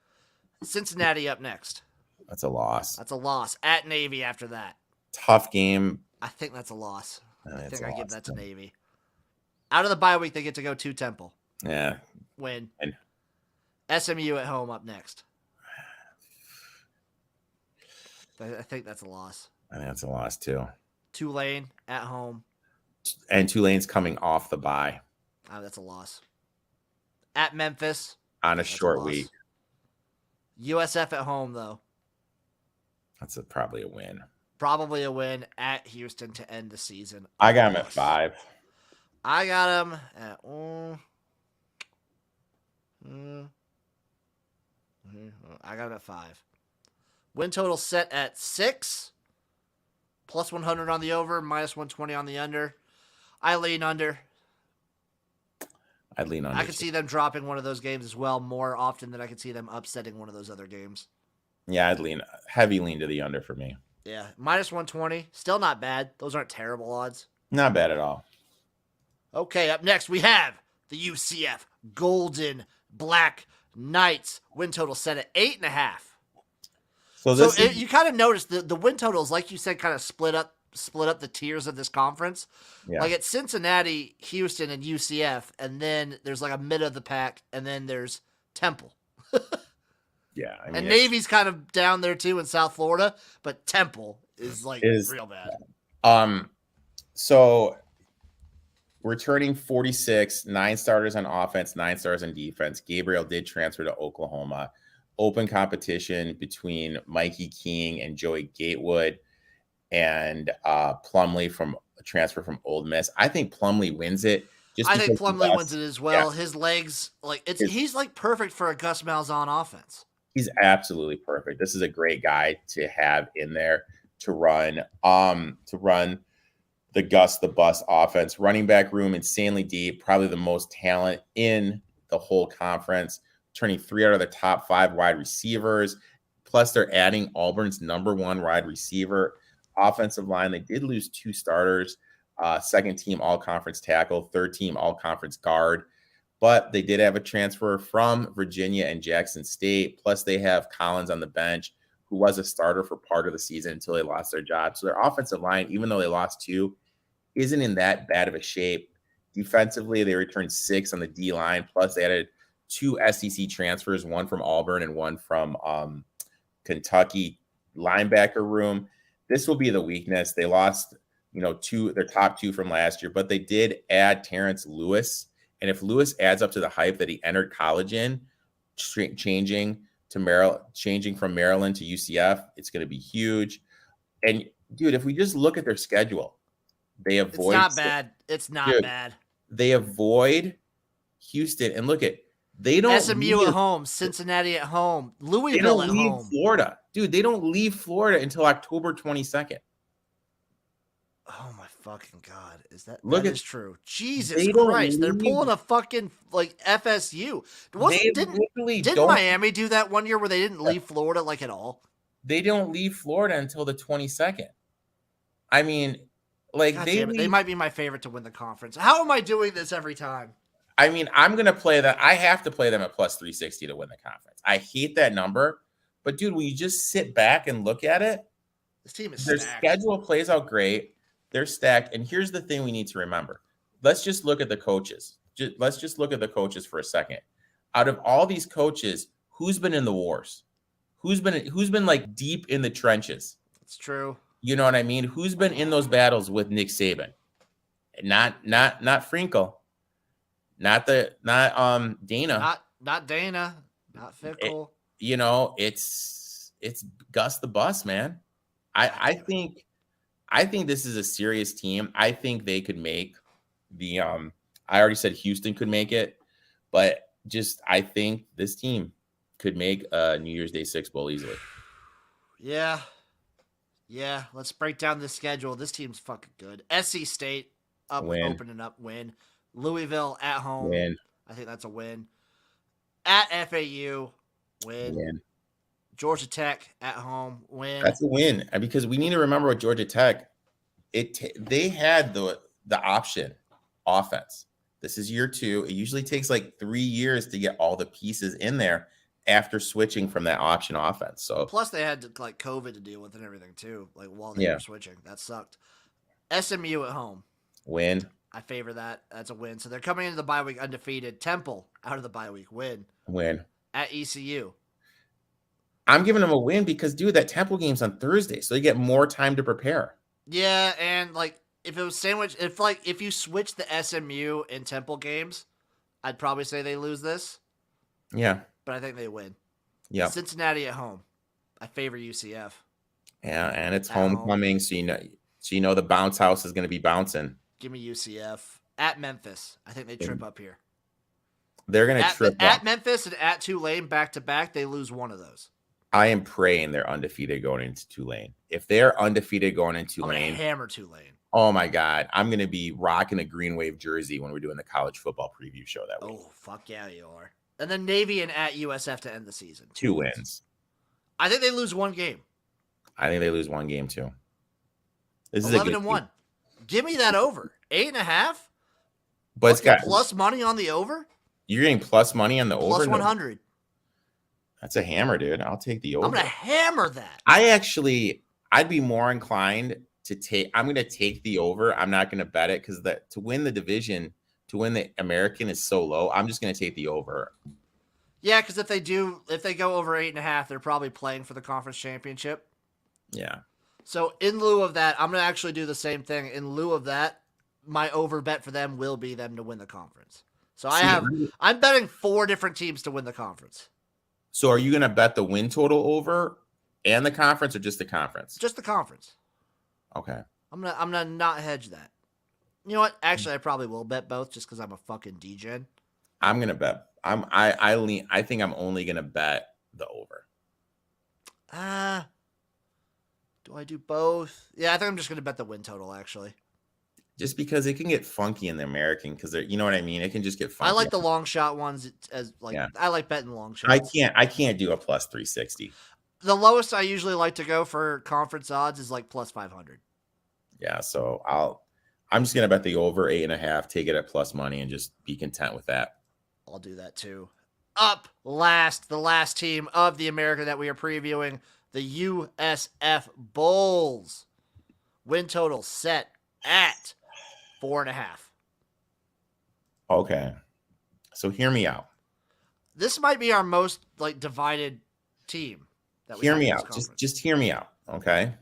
Cincinnati up next. That's a loss. At Navy after that. Tough game. I think that's a loss. I think I give that to Navy. Out of the bye week, they get to go to Temple. Yeah. Win. SMU at home up next. I think that's a loss. I think that's a loss too. Tulane at home. And Tulane's coming off the bye. Oh, that's a loss. At Memphis. On a short week. USF at home, though. That's probably a win. Probably a win at Houston to end the season. I got him at 5. I got him at I got him at 5. Win total set at 6. Plus 100 on the over, minus 120 on the under. I lean under. I'd lean under. I could see them dropping one of those games as well more often than I could see them upsetting one of those other games. Yeah, I'd heavy lean to the under for me. Yeah, minus 120. Still not bad. Those aren't terrible odds. Not bad at all. Okay, up next we have the UCF Golden Black Knights. Win total set at 8.5. You kind of notice the win totals, like you said, kind of split up the tiers of this conference. Yeah. Like at Cincinnati, Houston, and UCF, and then there's like a mid of the pack, and then there's Temple. Yeah, and Navy's kind of down there too in South Florida, but Temple is real bad. So returning 46, 9 starters on offense, 9 starters on defense. Gabriel did transfer to Oklahoma. Open competition between Mikey King and Joey Gatewood, and Plumlee from a transfer from Ole Miss. I think Plumlee wins it. I think Plumlee wins it as well. Yeah. His legs, he's like perfect for a Gus Malzahn offense. He's absolutely perfect. This is a great guy to have in there to run the Gus the Bus offense. Running back room insanely deep, probably the most talent in the whole conference. Turning 3 out of the top 5 wide receivers. Plus, they're adding Auburn's number 1 wide receiver. Offensive line, they did lose 2 starters. Second team all-conference tackle, third team all-conference guard. But they did have a transfer from Virginia and Jackson State. Plus, they have Collins on the bench, who was a starter for part of the season until they lost their job. So their offensive line, even though they lost 2, isn't in that bad of a shape. Defensively, they returned 6 on the D line. Plus, they added 2 SEC transfers, one from Auburn and one from Kentucky linebacker room. This will be the weakness. They lost, their top 2 from last year, but they did add Terrence Lewis. And if Lewis adds up to the hype that he entered college in, changing from Maryland to UCF, it's going to be huge. And dude, if we just look at their schedule, they avoid. It's not bad. It's not bad. They avoid Houston, and look at they don't SMU at home, Cincinnati at home, Louisville at home, Florida, dude. They don't leave Florida until October 22nd. Oh my fucking god! That is true? Jesus they Christ! They're pulling a fucking FSU. Didn't Miami do that one year where they didn't leave Florida at all? They don't leave Florida until the 22nd. I mean, they might be my favorite to win the conference. How am I doing this every time? I mean, I'm gonna play that. I have to play them at plus 360 to win the conference. I hate that number, but dude, when you just sit back and look at it, this team is their stacked. schedule plays out great. They're stacked. And here's the thing we need to remember. Let's just look at the coaches. Let's just look at the coaches for a second. Out of all these coaches, who's been in the wars? Who's been deep in the trenches? It's true. You know what I mean? Who's been in those battles with Nick Saban? Not Frinkle. Not Dana. Not Dana. Not Fickle. It's Gus the Bus, man. I think this is a serious team. I think they could make the I already said Houston could make it, but I think this team could make a New Year's Day 6 bowl easily. Yeah. Let's break down the schedule. This team's fucking good. SC State opening up, win. Louisville at home, win. I think that's a win. At FAU, win. Georgia Tech at home, win. That's a win, because we need to remember with Georgia Tech, they had the option offense. This is year 2. It usually takes 3 years to get all the pieces in there after switching from that option offense. So plus they had COVID to deal with and everything too, while they were switching. That sucked. SMU at home, win. I favor that. That's a win. So they're coming into the bye week undefeated. Temple out of the bye week, win. At ECU. I'm giving them a win because, dude, that Temple game's on Thursday, so they get more time to prepare. Yeah, and if it was sandwiched, if you switch the SMU and Temple games, I'd probably say they lose this. Yeah. But I think they win. Yeah. Cincinnati at home. I favor UCF. Yeah, and it's homecoming, so you know the bounce house is going to be bouncing. Give me UCF. At Memphis. I think they trip up here. They're going to trip up. At Memphis and at Tulane back-to-back, they lose one of those. I am praying they're undefeated going into Tulane. If they're undefeated going into Tulane, I'm going to hammer Tulane. Oh, my God. I'm going to be rocking a Green Wave jersey when we're doing the college football preview show that week. Oh, fuck yeah, you are. And then Navy and at USF to end the season. 2 wins. I think they lose one game. I think they lose one game, too. This is 11-1. Give me that over. 8.5? But it's got plus money on the over? You're getting plus money on the over? Plus 100. That's a hammer, dude. I'll take the over. I'm going to hammer that. I'd be more inclined to take. I'm going to take the over. I'm not going to bet it because to win the division, to win the American is so low. I'm just going to take the over. Yeah, because if they go over 8.5, they're probably playing for the conference championship. Yeah. So in lieu of that, I'm going to actually do the same thing. In lieu of that, my over bet for them will be them to win the conference. So I'm betting 4 different teams to win the conference. So are you going to bet the win total over and the conference or just the conference? Just the conference. Okay. I'm gonna not hedge that. You know what? Actually, I probably will bet both just because I'm a fucking degen. I'm gonna bet. I think I'm only gonna bet the over. Do I do both? Yeah, I think I'm just gonna bet the win total actually. Just because it can get funky in the American, because you know what I mean. It can just get funky. I like the long shot ones I like betting long shots. I can't do a plus 360. The lowest I usually like to go for conference odds is plus 500. Yeah, so I'm just gonna bet the over 8.5, take it at plus money, and just be content with that. I'll do that too. Up last, the last team of the America that we are previewing, The USF Bulls. Win total set at 4.5. Okay. So hear me out. This might be our most divided team that we Hear have me in this out. conference. Just hear me out. Okay.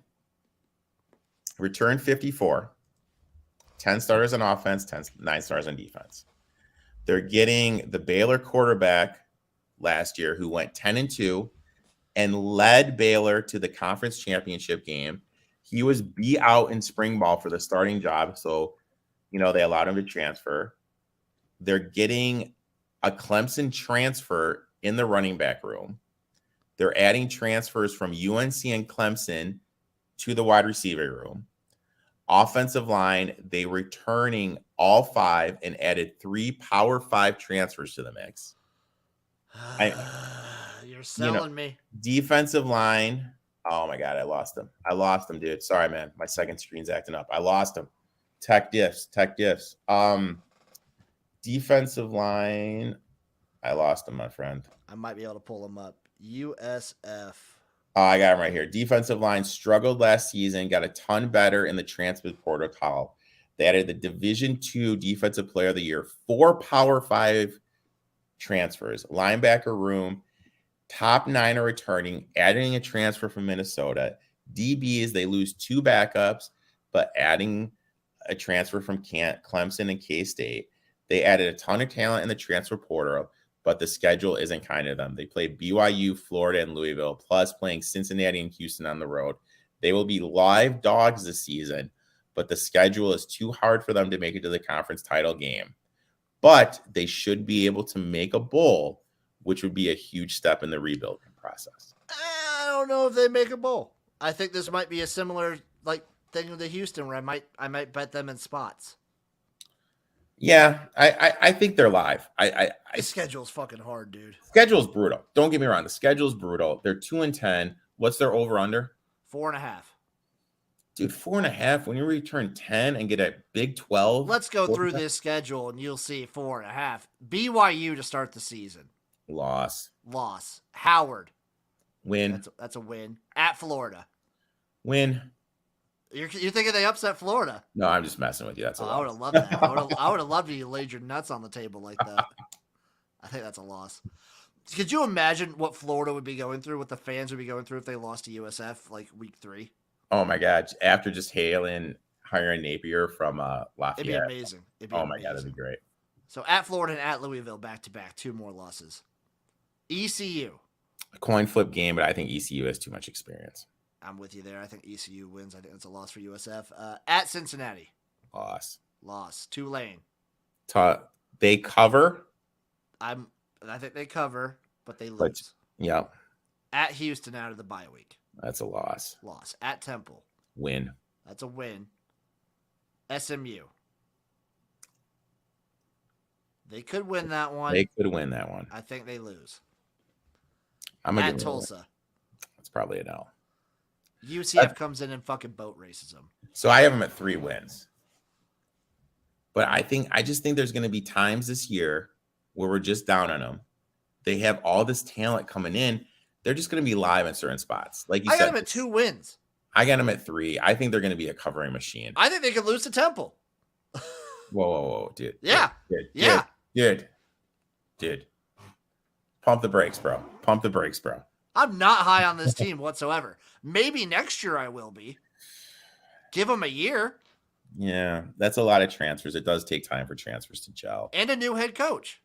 Return 54. 10 starters on offense, 9 stars on defense. They're getting the Baylor quarterback last year who went 10-2 and led Baylor to the conference championship game. He was beat out in spring ball for the starting job. So, they allowed him to transfer. They're getting a Clemson transfer in the running back room. They're adding transfers from UNC and Clemson to the wide receiver room. Offensive line, they returning all 5 and added 3 Power 5 transfers to the mix. You're selling me. Defensive line. Oh my God, I lost him, dude. Sorry, man. My second screen's acting up. I lost him. Tech diffs. Defensive line. I lost him, my friend. I might be able to pull him up. USF. I got him right here. Defensive line struggled last season, got a ton better in the transfer portal. They added the Division II Defensive Player of the Year, 4 Power 5 transfers, linebacker room, top 9 are returning, adding a transfer from Minnesota. DBs, they lose 2 backups, but adding a transfer from Clemson and K-State. They added a ton of talent in the transfer portal, but the schedule isn't kind to them. They play BYU, Florida, and Louisville, plus playing Cincinnati and Houston on the road. They will be live dogs this season, but the schedule is too hard for them to make it to the conference title game. But they should be able to make a bowl, which would be a huge step in the rebuilding process. I don't know if they make a bowl. I think this might be a similar thing with the Houston, where I might bet them in spots. Yeah, I think they're live. The schedule's fucking hard, dude. Schedule's brutal. Don't get me wrong. The schedule's brutal. They're 2-10. What's their over under? 4.5. Dude, 4.5. When you return 10 and get a Big 12. Let's go through this schedule and you'll see 4.5. BYU to start the season. Loss. Howard. Win. That's a win. At Florida. Win. You're thinking they upset Florida? No, I'm just messing with you. That's a loss. I would have loved that. I would have loved you laid your nuts on the table like that. I think that's a loss. Could you imagine what Florida would be going through, what the fans would be going through if they lost to USF week 3? Oh my God! After just hiring Napier from Lafayette, it'd be amazing. God, that'd be great. So at Florida and at Louisville, back to back, 2 more losses. ECU. A coin flip game, but I think ECU has too much experience. I'm with you there. I think ECU wins. I think it's a loss for USF. At Cincinnati. Loss. Tulane. They cover. I think they cover, but they lose. Yeah. At Houston out of the bye week. That's a loss. At Temple. Win. That's a win. SMU. They could win that one. I think they lose. At Tulsa. That's probably an L. UCF comes in and fucking boat races them. So I have them at 3 wins. But I just think there's going to be times this year where we're just down on them. They have all this talent coming in. They're just going to be live in certain spots. Like you said, I got them at 2 wins. I got them at 3. I think they're going to be a covering machine. I think they could lose to Temple. Whoa, dude. Yeah. Dude. Pump the brakes, bro. I'm not high on this team whatsoever. Maybe next year I will be. Give them a year. Yeah, that's a lot of transfers. It does take time for transfers to gel. And a new head coach.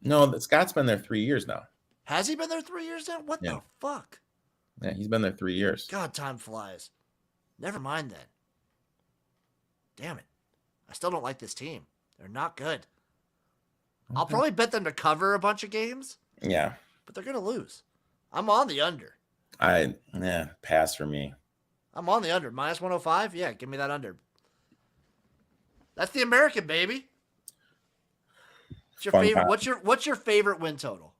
No, Scott's been there 3 years now. Has he been there 3 years now? What the fuck? Yeah, he's been there 3 years. God, time flies. Never mind then. Damn it. I still don't like this team. They're not good. Okay. I'll probably bet them to cover a bunch of games. Yeah. But they're going to lose. I'm on the under. Pass for me. I'm on the under. Minus 105? Yeah, give me that under. That's the American, baby. What's your favorite? What's your favorite win total?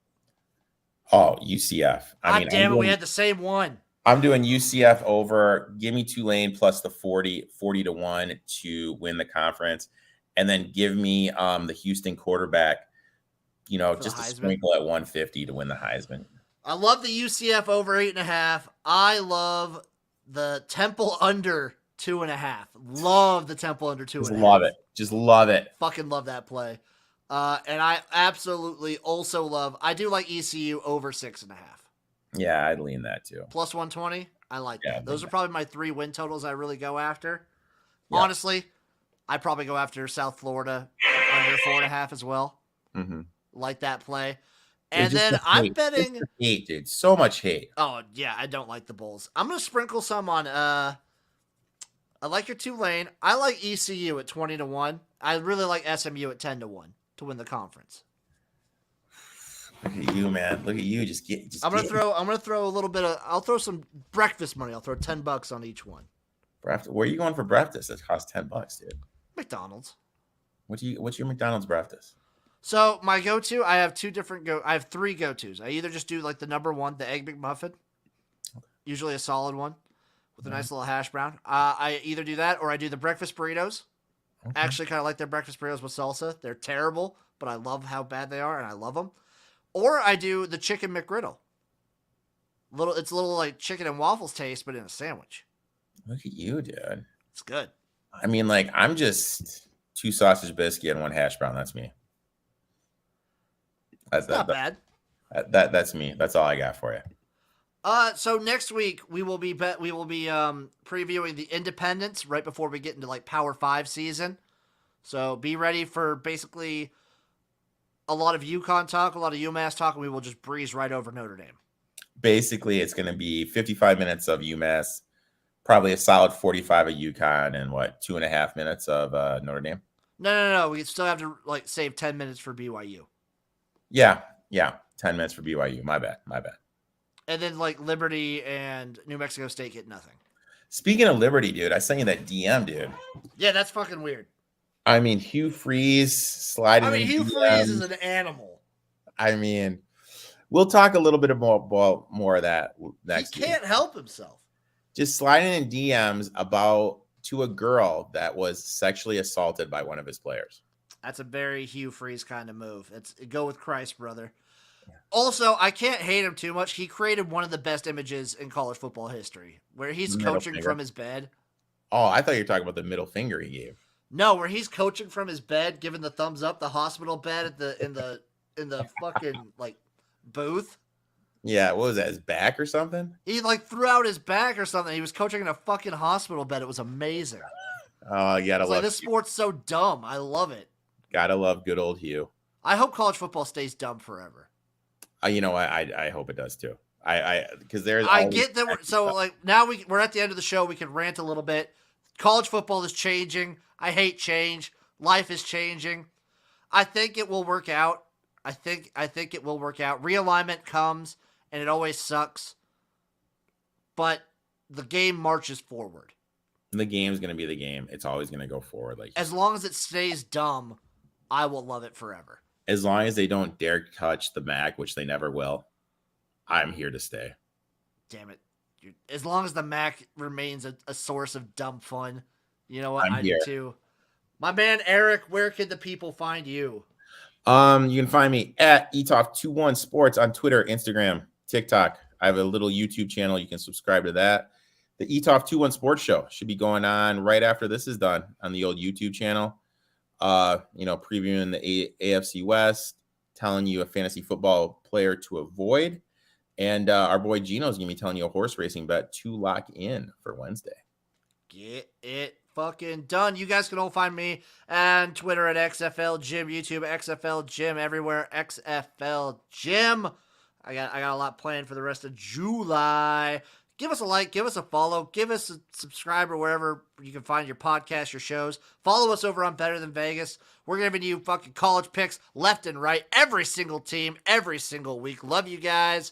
Oh, UCF. Damn it, we had the same one. I'm doing UCF over. Give me Tulane plus the 40-1 to win the conference. And then give me the Houston quarterback, just a sprinkle at 150 to win the Heisman. I love the UCF over 8.5. I love the Temple under 2.5. Love the Temple under 2.5. Just love it. Just love it. Fucking love that play. And I absolutely also love, I do like ECU over 6.5. Yeah, I'd lean that too. Plus 120. I like Yeah, that. Those are probably my 3 win totals I really go after. Yeah. Honestly, I probably go after South Florida under 4.5 as well. Mm-hmm. Like that play. Yeah, And then I'm betting. Just the hate, dude. So much hate. Oh, yeah, I don't like the Bulls. I'm going to sprinkle some on. I like your Tulane. I like ECU at 20-1. I really like SMU at 10-1 to win the conference. Look at you, man. Look at you. I'm gonna throw a little bit of. I'll throw some breakfast money. I'll throw $10 on each one. Where are you going for breakfast? That costs $10, dude. McDonald's. What's your McDonald's breakfast? So my go-to, I have 3 go-tos. I either just do like the number 1, the Egg McMuffin, usually a solid one with a nice little hash brown. I either do that or I do the breakfast burritos. Okay. I actually kind of like their breakfast burritos with salsa. They're terrible, but I love how bad they are and I love them. Or I do the chicken McGriddle. It's a little like chicken and waffles taste, but in a sandwich. Look at you, dude. It's good. I mean, like, I'm just 2 sausage biscuit and 1 hash brown. That's me. That's not bad. That's me. That's all I got for you. So next week we will be previewing the Independents right before we get into like Power 5 season. So be ready for basically a lot of UConn talk, a lot of UMass talk, and we will just breeze right over Notre Dame. Basically, it's going to be 55 minutes of UMass, probably a solid 45 of UConn, and 2.5 minutes of Notre Dame. No. We still have to like save 10 minutes for BYU. Yeah. 10 minutes for BYU. My bad. And then like Liberty and New Mexico State get nothing. Speaking of Liberty, dude, I sent you that DM, dude. Yeah, that's fucking weird. I mean, Hugh Freeze sliding. Hugh Freeze is an animal. I mean, we'll talk a little bit more of that next week. He can't help himself. Just sliding in DMs to a girl that was sexually assaulted by one of his players. That's a very Hugh Freeze kind of move. It's go with Christ, brother. Yeah. Also, I can't hate him too much. He created one of the best images in college football history, where he's coaching from his bed. Oh, I thought you were talking about the middle finger he gave. No, where he's coaching from his bed, giving the thumbs up, the hospital bed in the fucking like booth. Yeah, what was that? His back or something? He like threw out his back or something. He was coaching in a fucking hospital bed. It was amazing. Oh, you gotta love. Like, this sport's so dumb. I love it. Gotta love good old Hugh. I hope college football stays dumb forever. You know what? I hope it does too. Because there's. I get that. So like now we're at the end of the show. We can rant a little bit. College football is changing. I hate change. Life is changing. I think it will work out. I think it will work out. Realignment comes, and it always sucks. But the game marches forward. The game's gonna be the game. It's always gonna go forward. Like as long as it stays dumb, I will love it forever. As long as they don't dare touch the MAC, which they never will, I'm here to stay. Damn it! As long as the MAC remains a source of dumb fun, you know what? I do too. My man Eric, where can the people find you? You can find me at eTalk21 Sports on Twitter, Instagram, TikTok. I have a little YouTube channel. You can subscribe to that. The eTalk21 Sports Show should be going on right after this is done on the old YouTube channel. Previewing the AFC West, telling you a fantasy football player to avoid. And our boy Gino's going to be telling you a horse racing bet to lock in for Wednesday. Get it fucking done. You guys can all find me on Twitter at XFL Jim, YouTube XFL Jim, everywhere XFL Jim. I got a lot planned for the rest of July. Give us a like, give us a follow, give us a subscribe or wherever you can find your podcast, your shows. Follow us over on Better Than Vegas. We're giving you fucking college picks left and right, every single team, every single week. Love you guys.